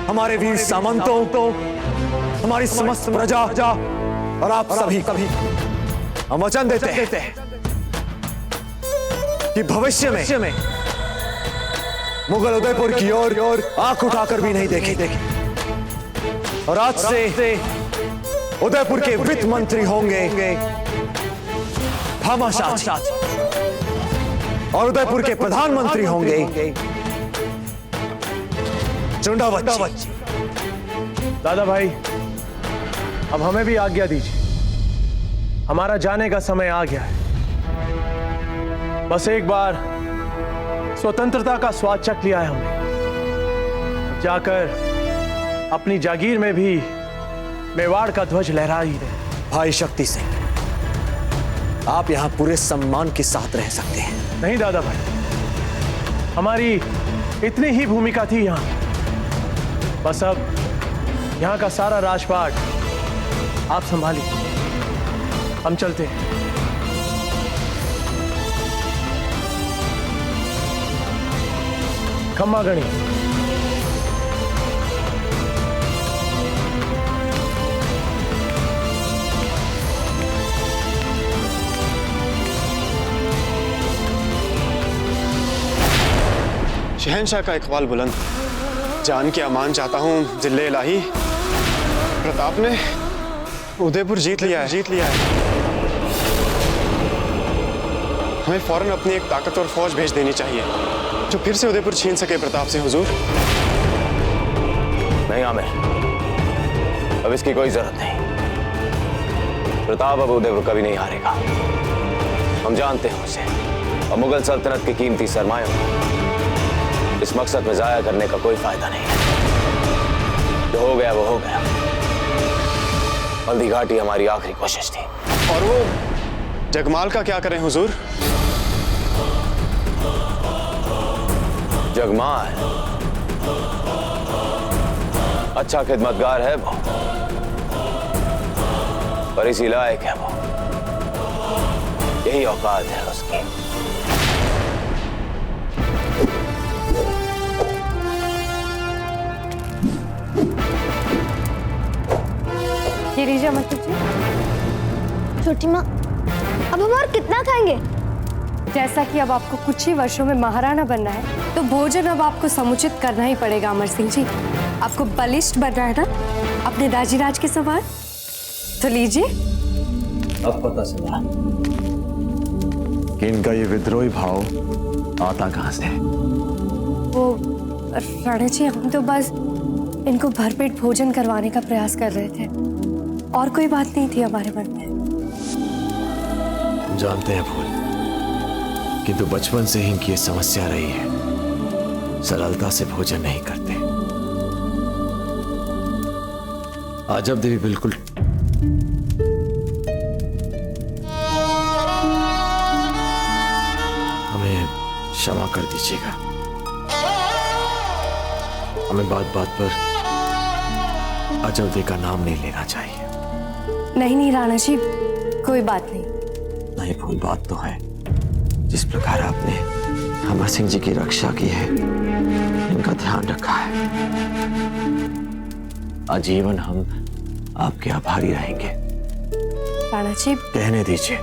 हमारे वीर सामंतों, हमारी समस्त प्रजा और आप सभी। हम वचन देते हैं कि भविष्य में मुगल उदयपुर की ओर आंख उठाकर भी नहीं देखेंगे, और आज से उदयपुर के वित्त मंत्री होंगे भामाशाह, और उदयपुर के प्रधानमंत्री होंगे चुंडावत। दादा भाई, अब हमें भी आज्ञा दीजिए, हमारा जाने का समय आ गया है। बस एक बार स्वतंत्रता का स्वाद चख लिया है हमने, जाकर अपनी जागीर में भी मेवाड़ का ध्वज लहरा ही दे। भाई शक्ति सिंह, आप यहां पूरे सम्मान के साथ रह सकते हैं। नहीं दादा भाई, हमारी इतनी ही भूमिका थी यहां। बस अब यहां का सारा राजपाट आप संभालिए, हम चलते हैं। खम्मा गणी। शहंशाह का इकबाल बुलंद, जान के अमान चाहता हूं जिले इलाही, प्रताप ने उदयपुर जीत लिया है। हमें फौरन अपनी एक ताकतवर फौज भेज देनी चाहिए जो फिर से उदयपुर छीन सके प्रताप से। हुजूर। नहीं आमिर, अब इसकी कोई जरूरत नहीं। प्रताप अब उदयपुर कभी नहीं हारेगा, हम जानते हैं उसे। और मुगल सल्तनत के कीमती सरमायों इस मकसद में जाया करने का कोई फायदा नहीं है। जो हो गया वो हो गया। हल्दी घाटी हमारी आखिरी कोशिश थी। और वो जगमाल का क्या करें हुजूर? जगमाल अच्छा खिदमतगार है वो, पर इसी लायक है वो, यही औकात है उसकी। ये लीजिए मत कीजिए। छोटी माँ, अब हम और कितना खाएंगे? जैसा कि अब आपको कुछ ही वर्षों में महाराणा बनना है, तो भोजन अब आपको समुचित करना ही पड़ेगा अमर सिंह जी। आपको बलिष्ठ बनना है ना अपने राजीराज के सवार, तो लीजिए। अब पता चला कि इनका ये विद्रोही भाव आता कहां से है। वो राणा जी, हम तो बस इनको भरपेट भोजन करवाने का प्रयास कर रहे थे, और कोई बात नहीं थी हमारे मन में। हम जानते हैं फूल, किंतु बचपन से ही इनकी ये समस्या रही है सरलता से भोजन नहीं करते। आजब देवी बिल्कुल हमें क्षमा कर दीजिएगा। हमें बात बात पर आजब देवी का नाम नहीं लेना चाहिए। नहीं राणा जी, कोई बात नहीं। नहीं, कोई बात तो है। जिस प्रकार आपने अमर सिंह जी की रक्षा की है, इनका ध्यान रखा है, आजीवन हम आपके आभारी रहेंगे। राणा जी, कहने दीजिए।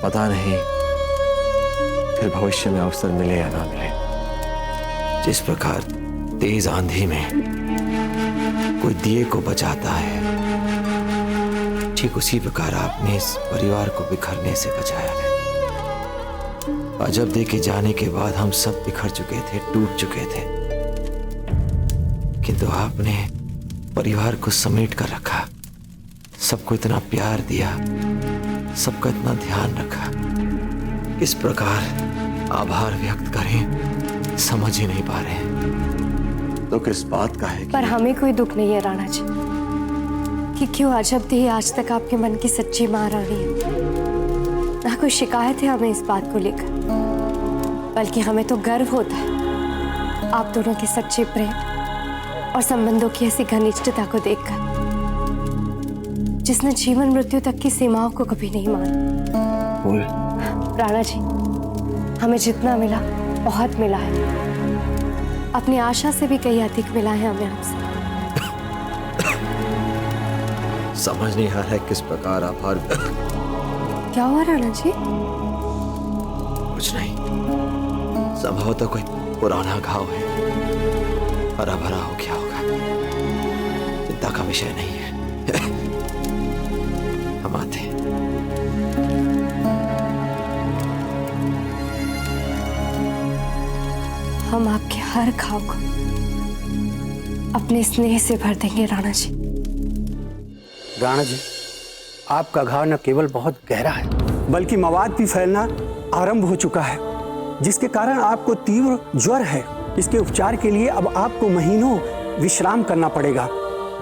पता नहीं फिर भविष्य में अवसर मिले या ना मिले। जिस प्रकार तेज आंधी में कोई दिए को बचाता है, ठीक उसी प्रकार आपने इस परिवार को बिखरने से बचाया है। अजब दे के जाने के बाद हम सब बिखर चुके थे, टूट चुके थे, किंतु आपने परिवार को समेट कर रखा, सबको इतना प्यार दिया, सबका इतना ध्यान रखा। किस प्रकार आभार व्यक्त करें समझ ही नहीं पा रहे। तो किस बात का है पर हमें कोई दुख नहीं है राणा जी कि क्यों अजब दे आज तक आपके मन की सच्ची महारानी है। ना कोई शिकायत है हमें इस बात को लेकर, बल्कि हमें तो गर्व होता है आप दोनों के सच्चे प्रेम और संबंधों की ऐसी घनिष्ठता को देखकर, जिसने जीवन मृत्यु तक की सीमाओं को कभी नहीं माना। राणा जी, हमें जितना मिला बहुत मिला है, अपनी आशा से भी कहीं अधिक मिला है हमें आपसे। समझ नहीं आ रहा है किस प्रकार आभार। क्या हुआ राणा जी? कुछ नहीं, संभवतः कोई पुराना घाव है, हरा भरा हो गया होगा। चिंता का विषय नहीं है। हम आते हैं। हम आपके हर घाव को अपने स्नेह से भर देंगे राणा जी। राणा जी, आपका घाव न केवल बहुत गहरा है, बल्कि मवाद भी फैलना आरंभ हो चुका है, जिसके कारण आपको तीव्र ज्वर है। इसके उपचार के लिए अब आपको महीनों विश्राम करना पड़ेगा।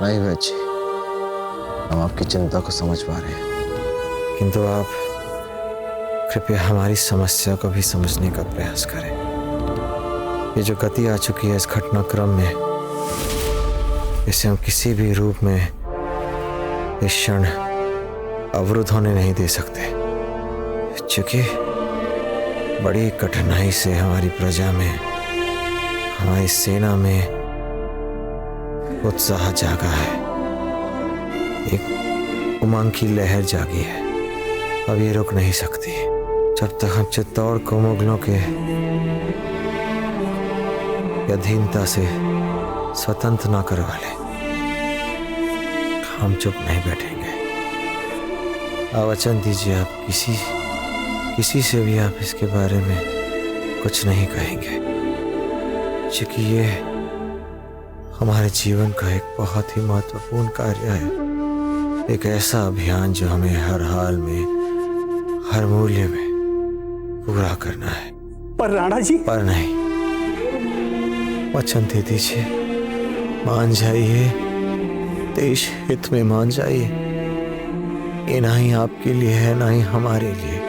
नहीं बच्चे, हम आपकी चिंता को समझ पा रहे हैं, किंतु आप कृपया हमारी समस्या को भी समझने का प्रयास करें। ये जो गति आ चुकी है इस घटनाक्रम में, इसे हम किसी भी रूप में इस क्षण अवरुद्ध होने नहीं दे सकते, क्योंकि बड़ी कठिनाई से हमारी प्रजा में, हमारी सेना में उत्साह जागा है, एक उमंग की लहर जागी है। अब ये रुक नहीं सकती जब तक हम चित्तौड़ को मुगलों के अधीनता से स्वतंत्र ना करवा ले, हम चुप नहीं बैठेंगे। वचन दीजिए आप किसी से भी आप इसके बारे में कुछ नहीं कहेंगे, क्योंकि ये हमारे जीवन का एक बहुत ही महत्वपूर्ण कार्य है, एक ऐसा अभियान जो हमें हर हाल में, हर मूल्य में पूरा करना है। पर राणा जी, पर नहीं, वचन दे दीजिए, मान जाइए, देश हित में मान जाइए। ये ना ही आपके लिए है ना ही हमारे लिए,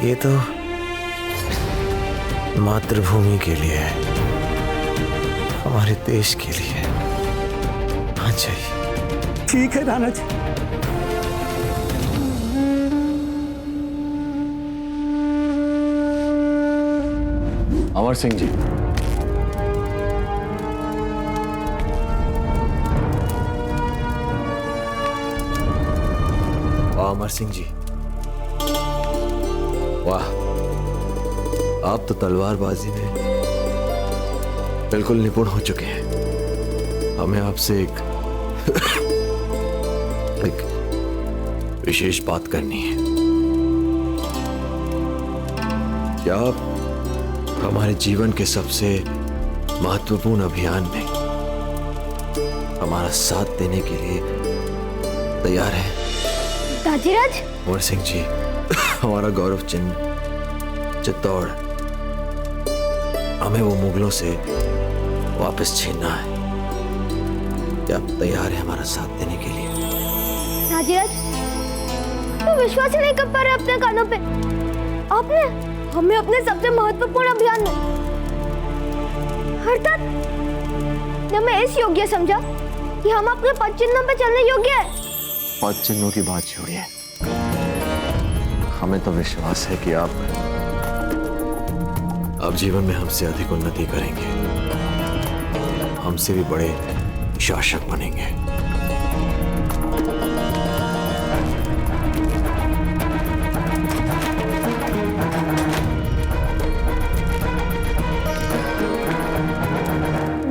ये तो मातृभूमि के लिए है, हमारे देश के लिए। मान जाइए। ठीक है राणा जी। अमर सिंह जी, वाह अमर सिंह जी, वाह, आप तो तलवारबाजी में बिल्कुल निपुण हो चुके हैं। हमें आपसे एक विशेष बात करनी है। क्या आप हमारे जीवन के सबसे महत्वपूर्ण अभियान में हमारा साथ देने के लिए तैयार हैं? दादीराज, अमर सिंह जी, हमारा गौरव चिन्ह चित्तौड़ हमें वो मुगलों से वापस छीनना है। क्या आप तैयार हैं हमारा साथ देने के लिए? राजीराज, तो विश्वास ही नहीं कर पा रहे अपने कानों पे। आपने हमें अपने सबसे महत्वपूर्ण अभियान में अर्थात हमें इस योग्य समझा कि हम अपने पद चिन्हों पे चलने योग्य है। पद चिन्हों की बात छोड़िए, हमें तो विश्वास है कि आप जीवन में हमसे अधिक उन्नति करेंगे, हमसे भी बड़े शासक बनेंगे।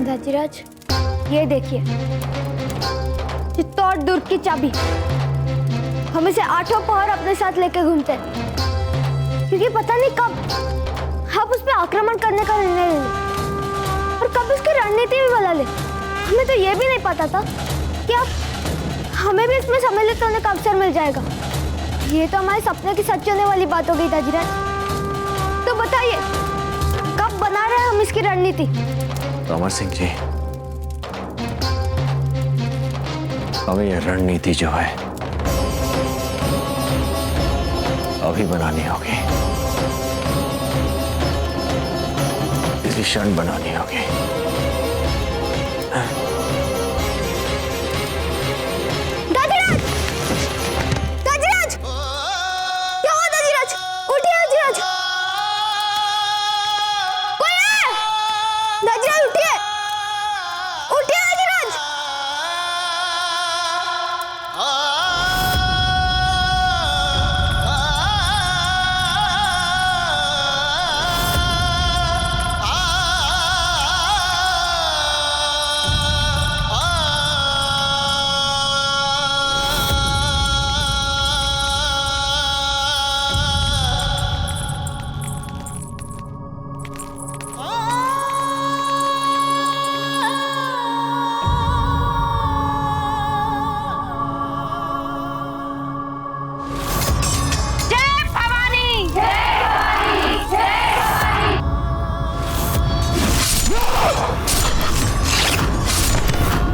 राजीराज, ये देखिए, चित्तौड़ दुर्ग की चाबी। हम इसे 8 पहर अपने साथ लेके घूमते हैं, क्योंकि पता नहीं कब आप उस पर आक्रमण करने का निर्णय ले और कब उसकी रणनीति भी बदल ले। हमें तो ये भी नहीं पता था कि अब हमें भी इसमें सम्मिलित होने का अवसर मिल जाएगा। ये तो हमारे सपने की सच होने वाली बात हो गई राजीराज। तो बताइए, कब बना रहे हम इसकी रणनीति? अमर सिंह जी, हमें यह रणनीति जो है अभी बनानी होगी, इसी क्षण बनानी होगी। दाजीराज! दाजीराज! क्या हुआ दाजीराज? उठिए दाजीराज! कोई है? दाजीराज उठिए! उठिए दाजीराज!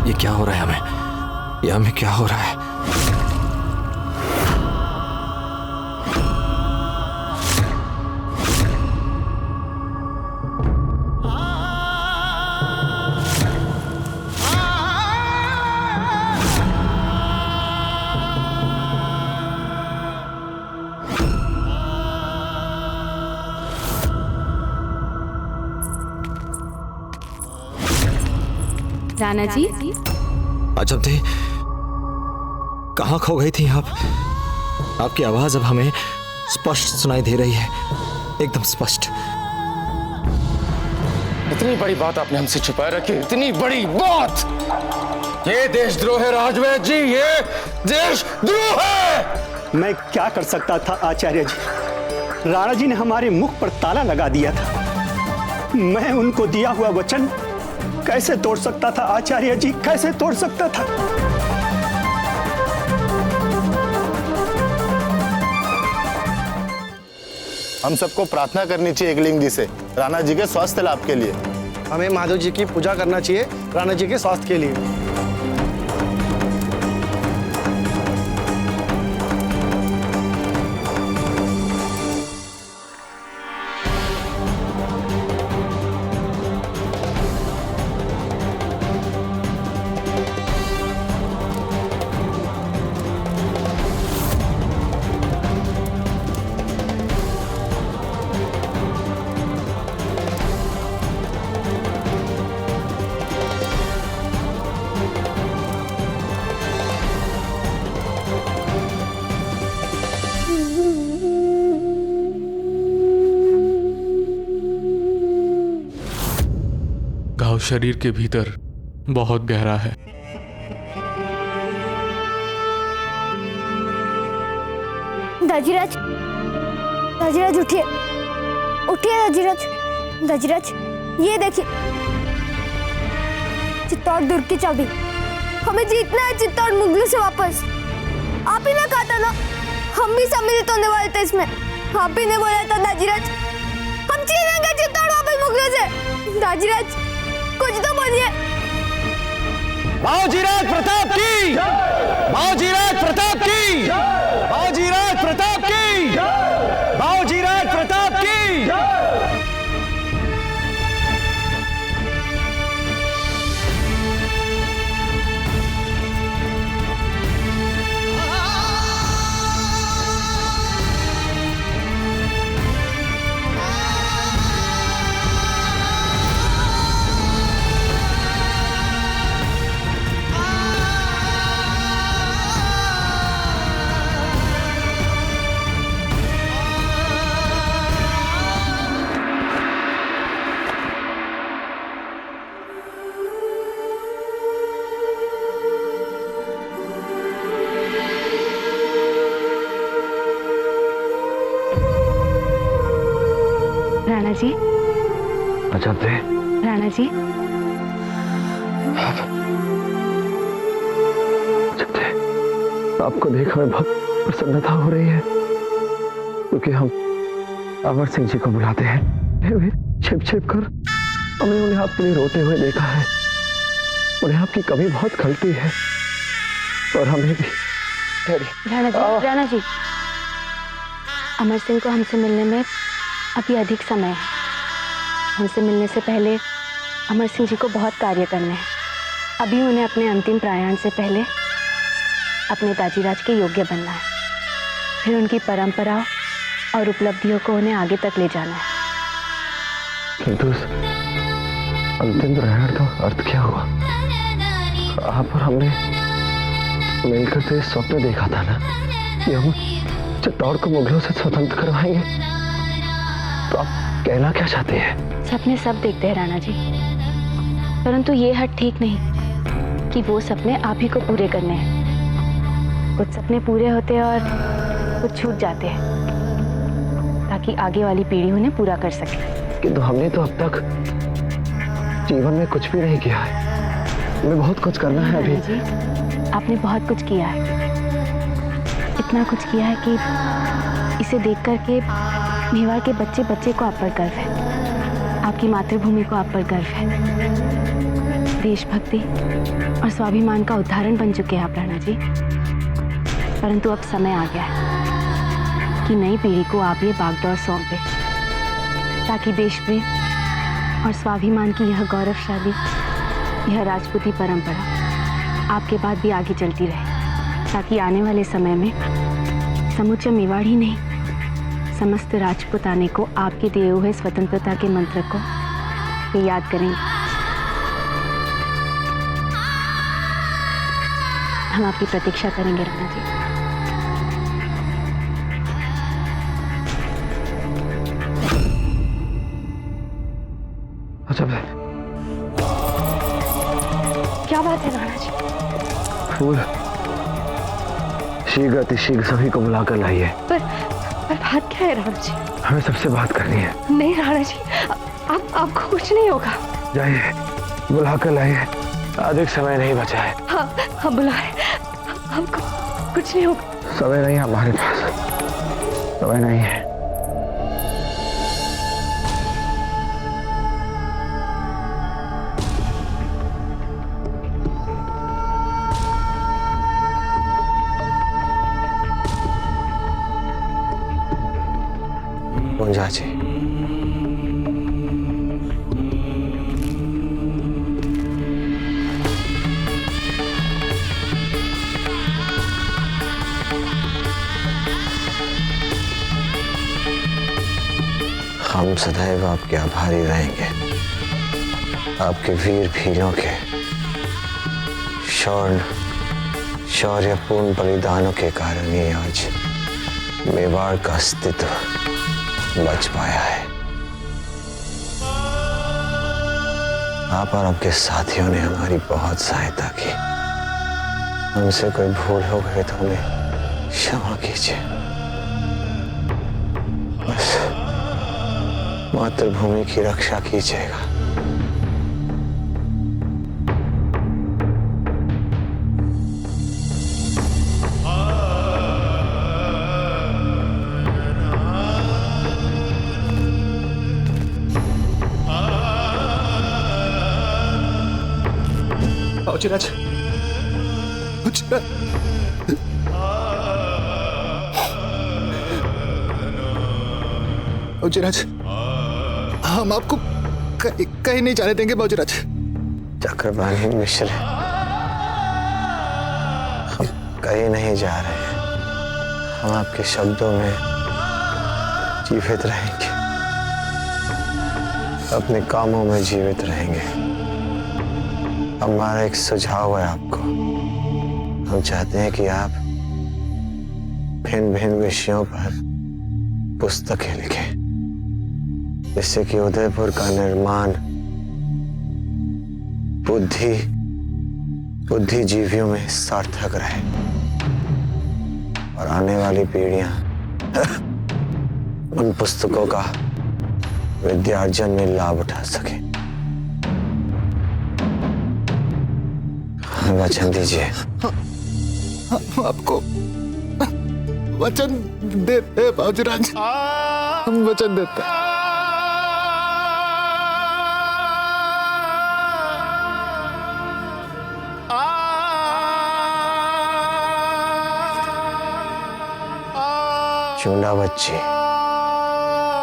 ये क्या हो रहा है हमें? ये हमें क्या हो रहा है? राणा जी, अजब थे, कहाँ खो गई थी आप? आपकी आवाज अब हमें स्पष्ट सुनाई दे रही है, एकदम स्पष्ट। इतनी बड़ी बात आपने हमसे छुपाए रखी, इतनी बड़ी बात! ये देशद्रोह है राजवैद जी, ये देशद्रोह है! मैं क्या कर सकता था आचार्य जी? राणा जी ने हमारे मुख पर ताला लगा दिया था। मैं उनको दिया हुआ वचन कैसे तोड़ सकता था आचार्य जी, कैसे तोड़ सकता था? हम सबको प्रार्थना करनी चाहिए एकलिंग जी से राणा जी के स्वास्थ्य लाभ के लिए। हमें महादेव जी की पूजा करना चाहिए राणा जी के स्वास्थ्य के लिए। घाव शरीर के भीतर बहुत गहरा है। दाजीराज, दाजीराज उठिए, उठिए दाजीराज। दाजीराज, ये देखिए, चित्तौड़ दुर्ग की चाबी। हमें जीतना है चित्तौड़ मुगलों से वापस। आप ही ने कहा था ना, हम भी सम्मिलित होने वाले थे इसमें। आप ही ने बोला था दाजीराज, हम छीनेंगे चित्तौड़ वापस रोकने से। दाजीराज कुछ तो बोलिए। बाबूजीराज प्रताप की, बाबूजीराज प्रताप की, बाबूजीराज प्रताप की, बाबूजीराज प्रताप की। राणा जी, अजब है राणा जी, अजब है। आपको देख हमें बहुत प्रसन्नता हो रही है, क्योंकि हम अमर सिंह जी को बुलाते हैं। छिप छिप कर हमने उन्हें आपके लिए रोते हुए देखा है। उन्हें आपकी कमी बहुत खलती है, और हमें भी। राणा जी, अमर सिंह को हमसे मिलने में अभी अधिक समय है। हमसे मिलने से पहले अमर सिंह जी को बहुत कार्य करने हैं। अभी उन्हें अपने अंतिम प्रयाण से पहले अपने दाजीराज के योग्य बनना है। फिर उनकी परंपराओं और उपलब्धियों को उन्हें आगे तक ले जाना है। किंतु उस अंतिम प्रयाण का अर्थ क्या हुआ? आप और हमने मिलकर तो इस स्वप्न देखा था ना कि हम चित्तौड़ को मुगलों से स्वतंत्र करवाएंगे। तो आप कहना क्या चाहते हैं? सपने सब देखते हैं राणा जी, परंतु ये हट ठीक नहीं कि वो सपने आप ही को पूरे करने हैं। कुछ सपने पूरे होते हैं और कुछ छूट जाते हैं, ताकि आगे वाली पीढ़ी उन्हें पूरा कर सके। किंतु हमने तो अब तक जीवन में कुछ भी नहीं किया है। हमें बहुत कुछ करना है अभी। जी, आपने बहुत कुछ किया है, इतना कुछ किया है कि इसे देख करके मेवाड़ के बच्चे बच्चे को आप पर गर्व है। आपकी मातृभूमि को आप पर गर्व है। देशभक्ति और स्वाभिमान का उदाहरण बन चुके हैं आप राणा जी। परंतु अब समय आ गया है कि नई पीढ़ी को आप ये बागडोर सौंपे, ताकि देश प्रेम और स्वाभिमान की यह गौरवशाली, यह राजपूती परंपरा आपके बाद भी आगे चलती रहे, ताकि आने वाले समय में समूचा मेवाड़ ही नहीं, समस्त राजपूताने को आपके दिए हुए स्वतंत्रता के मंत्र को ये याद करेंगे। हम आपकी प्रतीक्षा करेंगे राणा जी। अच्छा है। क्या बात है राणा जी? फूल शीघ्र अतिशीघ्र सभी को बुलाकर लाइए। पर बात क्या है राणा जी? हमें सबसे बात करनी है। नहीं राणा जी, आपको कुछ नहीं होगा। जाइए, बुलाकर लाइए, अधिक समय नहीं बचा है। हाँ बुलाए, हमको कुछ नहीं होगा। समय नहीं है हमारे पास, समय नहीं है। जी, हम सदैव आपके आभारी रहेंगे। आपके वीर भीरों के शौर्यपूर्ण बलिदानों के कारण ही आज मेवाड़ का अस्तित्व बच पाया है। आप और आपके साथियों ने हमारी बहुत सहायता की। हमसे कोई भूल हो गई तो हमें क्षमा कीजिए। बस मातृभूमि की रक्षा कीजिएगा। बाजीराज, बाजीराज, हम आपको कहीं नहीं जाने देंगे बाजीराज। चक्रपाणी मिश्र, हम कहीं नहीं जा रहे हैं। हम आपके शब्दों में जीवित रहेंगे, अपने कामों में जीवित रहेंगे। हमारा एक सुझाव है आपको। हम चाहते हैं कि आप भिन्न भिन्न विषयों पर पुस्तकें लिखें, जिससे कि उदयपुर का निर्माण बुद्धिजीवियों में सार्थक रहे और आने वाली पीढ़ियां उन पुस्तकों का विद्यार्जन में लाभ उठा सके। वचन दीजिए। हम आपको वचन देते हैं बाजीराज, हम वचन देते हैं। चूंडा बच्ची,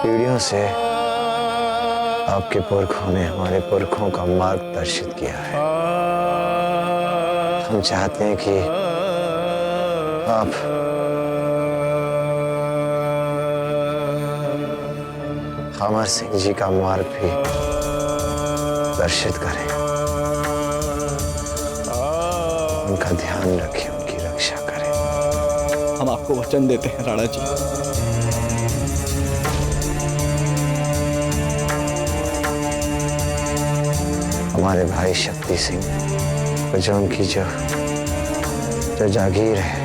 पीढ़ियों से आपके पुरखों ने हमारे पुरखों का मार्गदर्शित किया है। हम चाहते हैं कि आप अमर सिंह जी का मार्ग भी दर्शित करें। उनका ध्यान रखें, उनकी रक्षा करें। हम आपको वचन देते हैं राणा जी। हमारे भाई शक्ति सिंह को जो उनकी जो जागीर है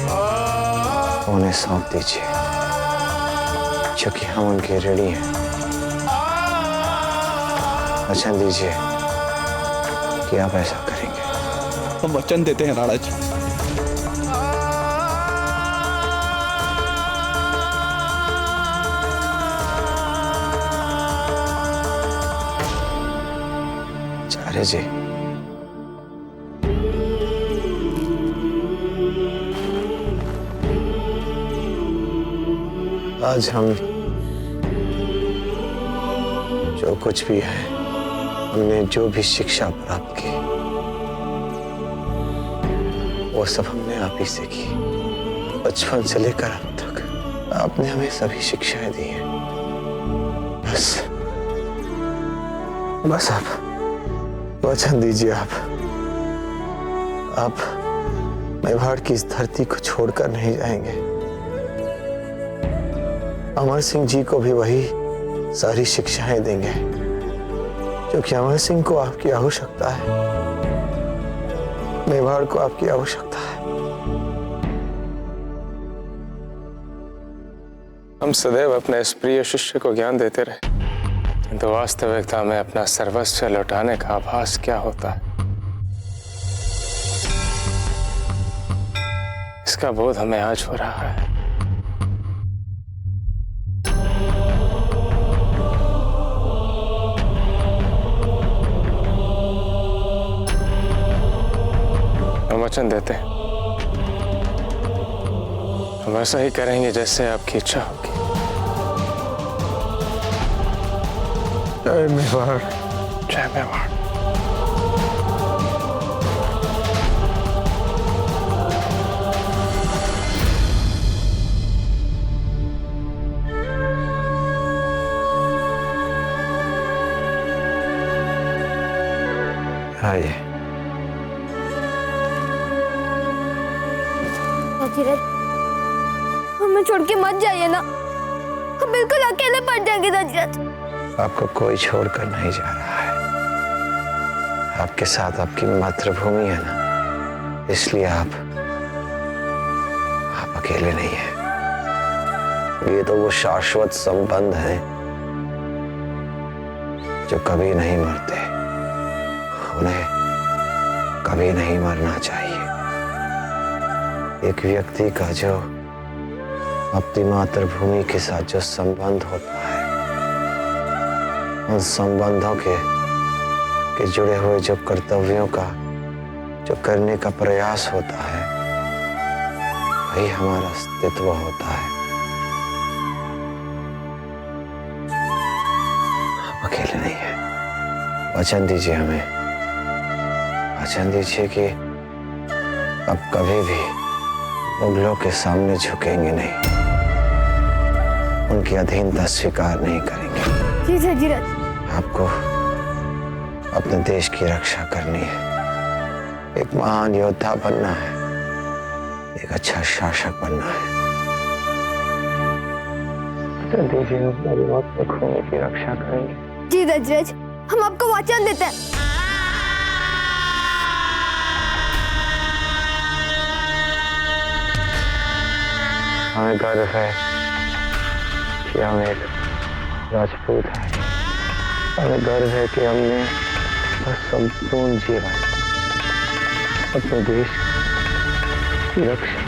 उन्हें सौंप दीजिए, क्योंकि हम उनके ऋणी हैं। वचन दीजिए कि आप ऐसा करेंगे। हम वचन देते हैं राणा जी। आचार्य जी, आज हम जो कुछ भी है, हमने जो भी शिक्षा प्राप्त की, वो सब हमने आप ही से की। बचपन से लेकर अब तक आपने हमें सभी शिक्षाएं दी हैं। बस आप वचन दीजिए। आप मेवाड़ की इस धरती को छोड़कर नहीं जाएंगे। अमर सिंह जी को भी वही सारी शिक्षाएं देंगे, क्योंकि अमर सिंह को आपकी आवश्यकता है, मेवाड़ को आपकी आवश्यकता है। हम सदैव अपने इस प्रिय शिष्य को ज्ञान देते रहे, किंतु वास्तविकता में अपना सर्वस्व लौटाने का आभास क्या होता है, इसका बोध हमें आज हो रहा है। हम वचन देते हैं, हम ऐसा ही करेंगे जैसे आपकी इच्छा होगी। जय मेवाड़, जय मेवाड़। आइए। हमें छोड़ के मत जाइए ना, हम बिल्कुल अकेले पड़ जाएंगे दाजीराज। आपको कोई छोड़कर नहीं जा रहा है। आपके साथ आपकी मातृभूमि है ना, इसलिए आप अकेले नहीं हैं। ये तो वो शाश्वत संबंध हैं जो कभी नहीं मरते, उन्हें कभी नहीं मरना चाहिए। एक व्यक्ति का जो अपनी मातृभूमि के साथ जो संबंध होता है, उन संबंधों के जुड़े हुए जो कर्तव्यों का जो करने का प्रयास होता है वही हमारा अस्तित्व होता है। आप अकेले नहीं है। वचन दीजिए हमें, वचन दीजिए कि अब कभी भी मुगलों के सामने झुकेंगे नहीं, उनकी अधीनता स्वीकार नहीं करेंगे। जी जजीराज। आपको अपने देश की रक्षा करनी है, एक महान योद्धा बनना है, एक अच्छा शासक बनना है। वचन दीजिए हमारी मौत में खूनी की रक्षा करेंगे। जी जजीराज, हम आपको वचन देते हैं। हमें गर्व है कि हम एक राजपूत हैं। हमें गर्व है कि हमने संपूर्ण जीवन अपने देश की रक्षा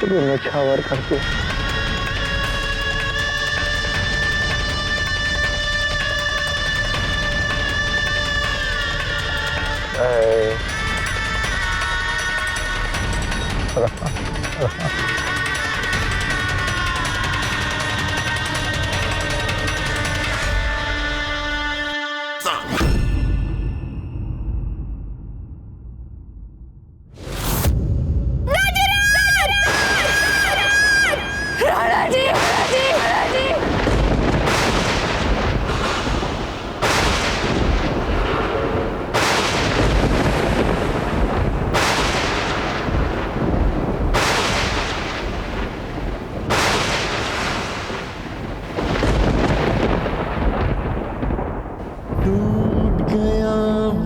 के लिए न्यौछावर कर दिया।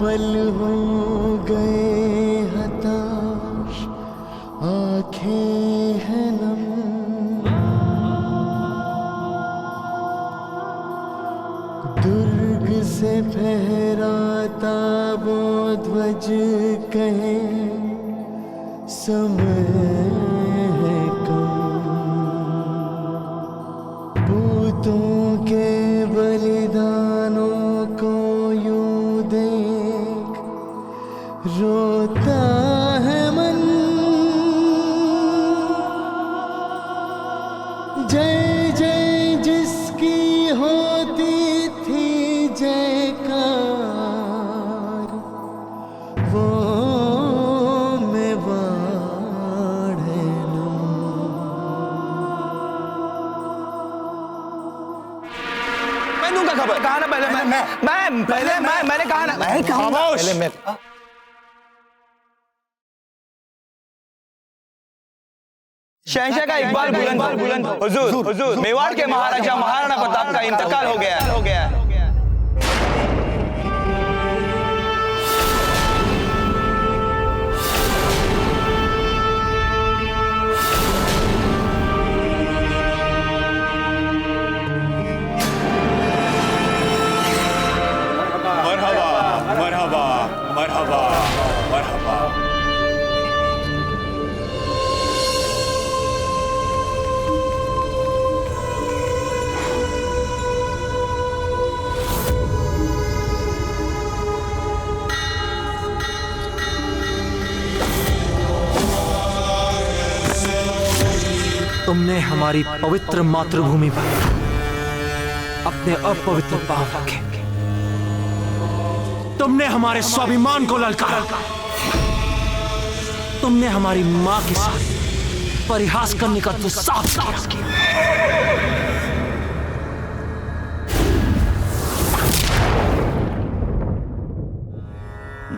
बल हो गए हताश, आंखें हैं नम, दुर्ग से फहराता वो ध्वज कहे समय है कम, पूतों के बलिदानों को यूं देख रोता है मन, जय जय जिसकी होती थी जयकार, वो मेवाड़ है ना। मैं दूंगा खबर। कहा ना पहले मैंने कहा ना। मैं कहूंगा पहले मैं। शहंशाह का इकबाल बुलंद हो। हुजूर मेवाड़ के महाराजा महाराणा प्रताप का इंतकाल हो गया है। मरहबा। तुमने हमारी पवित्र मातृभूमि पर अपने अपवित्र पांव रखे, तुमने हमारे स्वाभिमान को ललकारा, तुमने हमारी मां के साथ परिहास करने का दुस्साहस किया।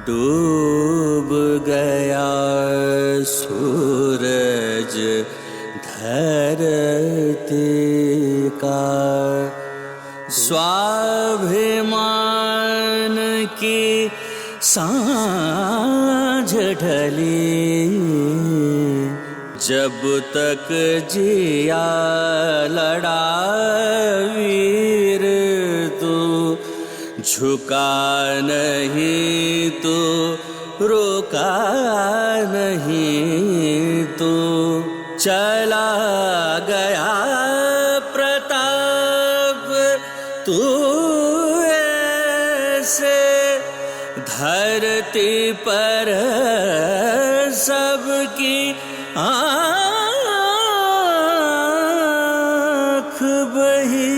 डूब गया सूरज धरती का, स्वाभिमान की सांझ ढली, जब तक जिया लड़ा वीर तू, झुका नहीं तू, रुका नहीं तू, चला गया प्रताप तू ऐसे धरती धरती पर सबकी आँख बही।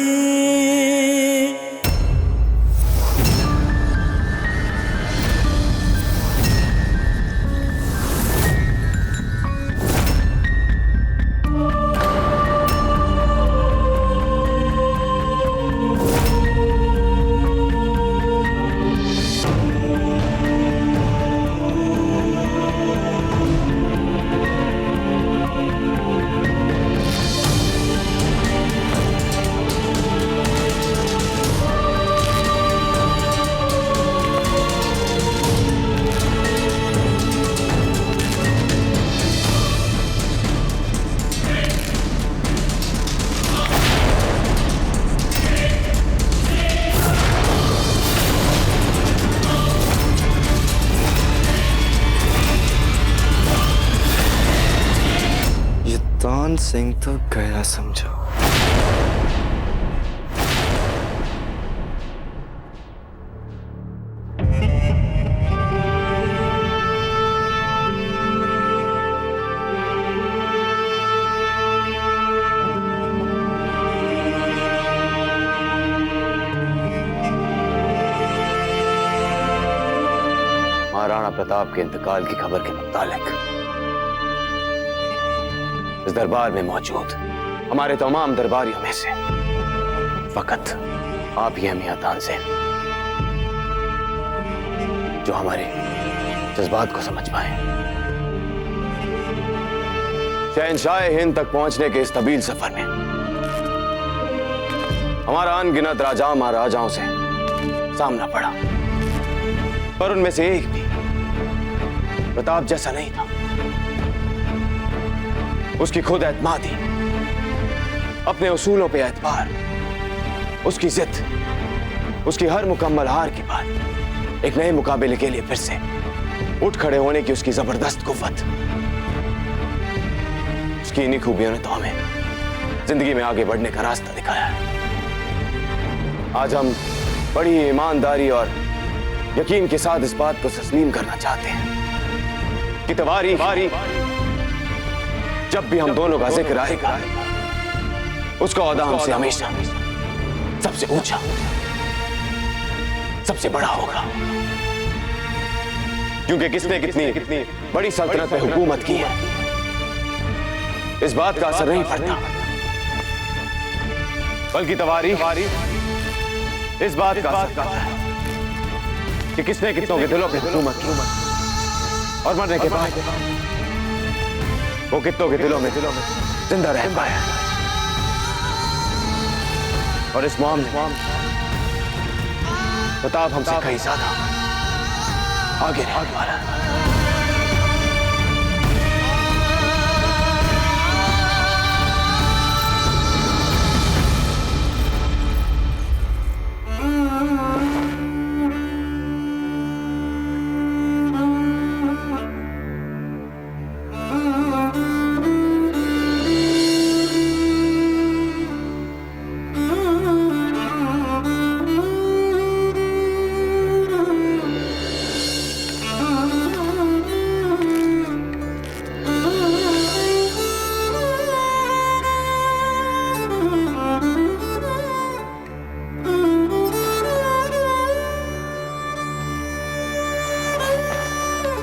तान सिंह तो गया समझो। महाराणा प्रताप के इंतकाल की खबर के मुताबिक इस दरबार में मौजूद हमारे तमाम दरबारियों में से फकत आप ही हैं मियां तानसेन जो हमारे जज्बात को समझ पाए। शहंशाह हिंद तक पहुंचने के इस तवील सफर में हमारा अनगिनत राजाओं महाराजाओं से सामना पड़ा, पर उनमें से एक भी प्रताप जैसा नहीं था। उसकी खुद एतमादी, अपने उसूलों पे एतबार, उसकी जिद, उसकी हर मुकम्मल हार के बाद एक नए मुकाबले के लिए फिर से उठ खड़े होने की उसकी जबरदस्त कुव्वत, उसकी इन्हीं खूबियों ने तो हमें जिंदगी में आगे बढ़ने का रास्ता दिखाया है। आज हम बड़ी ईमानदारी और यकीन के साथ इस बात को तस्लीम करना चाहते हैं कि तवारी जब भी हम दोनों का जिक्र आएगा उसका ओहदा हमसे हमेशा सबसे ऊंचा, सबसे बड़ा होगा, क्योंकि किसने कितनी बड़ी सल्तनत पे हुकूमत की है इस बात का असर नहीं पड़ता, बल्कि तवारी इस बात का असर करता है कि किसने कितनों के दिलों पे हुकूमत की और मरने के बाद वो कितनों के दिलों में जिंदा रह पाया। और इस मामले में प्रताप हमसे कहीं ज्यादा आगे रहने वाला है।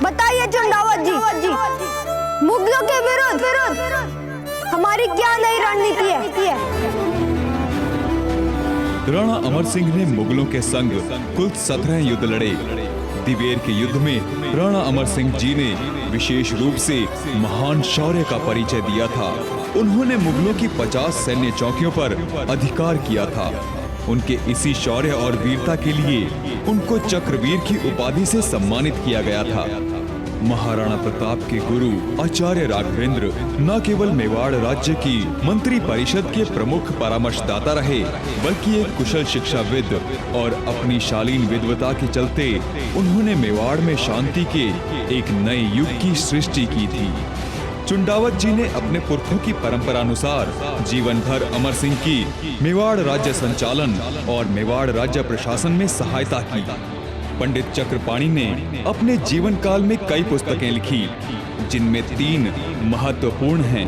बताइए चंदावत जी, मुगलों के विरुद्ध हमारी क्या नई रणनीति है? राणा अमर सिंह ने मुगलों के संग कुल 17 युद्ध लड़े। दिवेर के युद्ध में राणा अमर सिंह जी ने विशेष रूप से महान शौर्य का परिचय दिया था। उन्होंने मुगलों की 50 सैन्य चौकियों पर अधिकार किया था। उनके इसी शौर्य और वीरता के लिए उनको चक्रवीर की उपाधि से सम्मानित किया गया था। महाराणा प्रताप के गुरु आचार्य राघवेंद्र न केवल मेवाड़ राज्य की मंत्री परिषद के प्रमुख परामर्शदाता रहे, बल्कि एक कुशल शिक्षाविद और अपनी शालीन विद्वता के चलते उन्होंने मेवाड़ में शांति के एक नए युग की सृष्टि की थी। चुंडावत जी ने अपने पुरखों की परंपरानुसार जीवन भर अमर सिंह की मेवाड़ राज्य संचालन और मेवाड़ राज्य प्रशासन में सहायता की। पंडित चक्रपाणि ने अपने जीवन काल में कई पुस्तकें लिखी, जिनमें 3 महत्वपूर्ण हैं: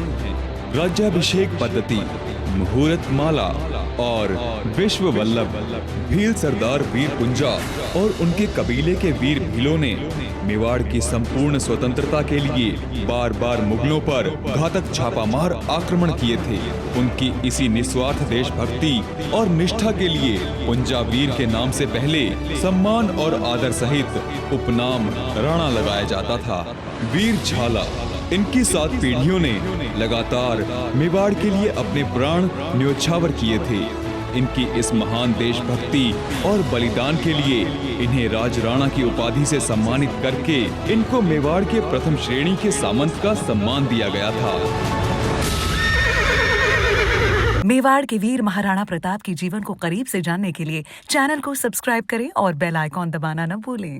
राज्याभिषेक पद्धति, मुहूर्त माला और विश्व वल्लभ। भील सरदार वीर कुंजा और उनके कबीले के वीर भीलों ने मेवाड़ की संपूर्ण स्वतंत्रता के लिए बार बार मुगलों पर घातक छापामार आक्रमण किए थे। उनकी इसी निस्वार्थ देशभक्ति और निष्ठा के लिए कुंजा वीर के नाम से पहले सम्मान और आदर सहित उपनाम राणा लगाया जाता था। वीर झाला, इनकी 7 पीढ़ियों ने लगातार मेवाड़ के लिए अपने प्राण न्योछावर किए थे। इनकी इस महान देशभक्ति और बलिदान के लिए इन्हें राज राणा की उपाधि से सम्मानित करके इनको मेवाड़ के प्रथम श्रेणी के सामंत का सम्मान दिया गया था। मेवाड़ के वीर महाराणा प्रताप के जीवन को करीब से जानने के लिए चैनल को सब्सक्राइब करें और बेल आइकॉन दबाना न भूलें।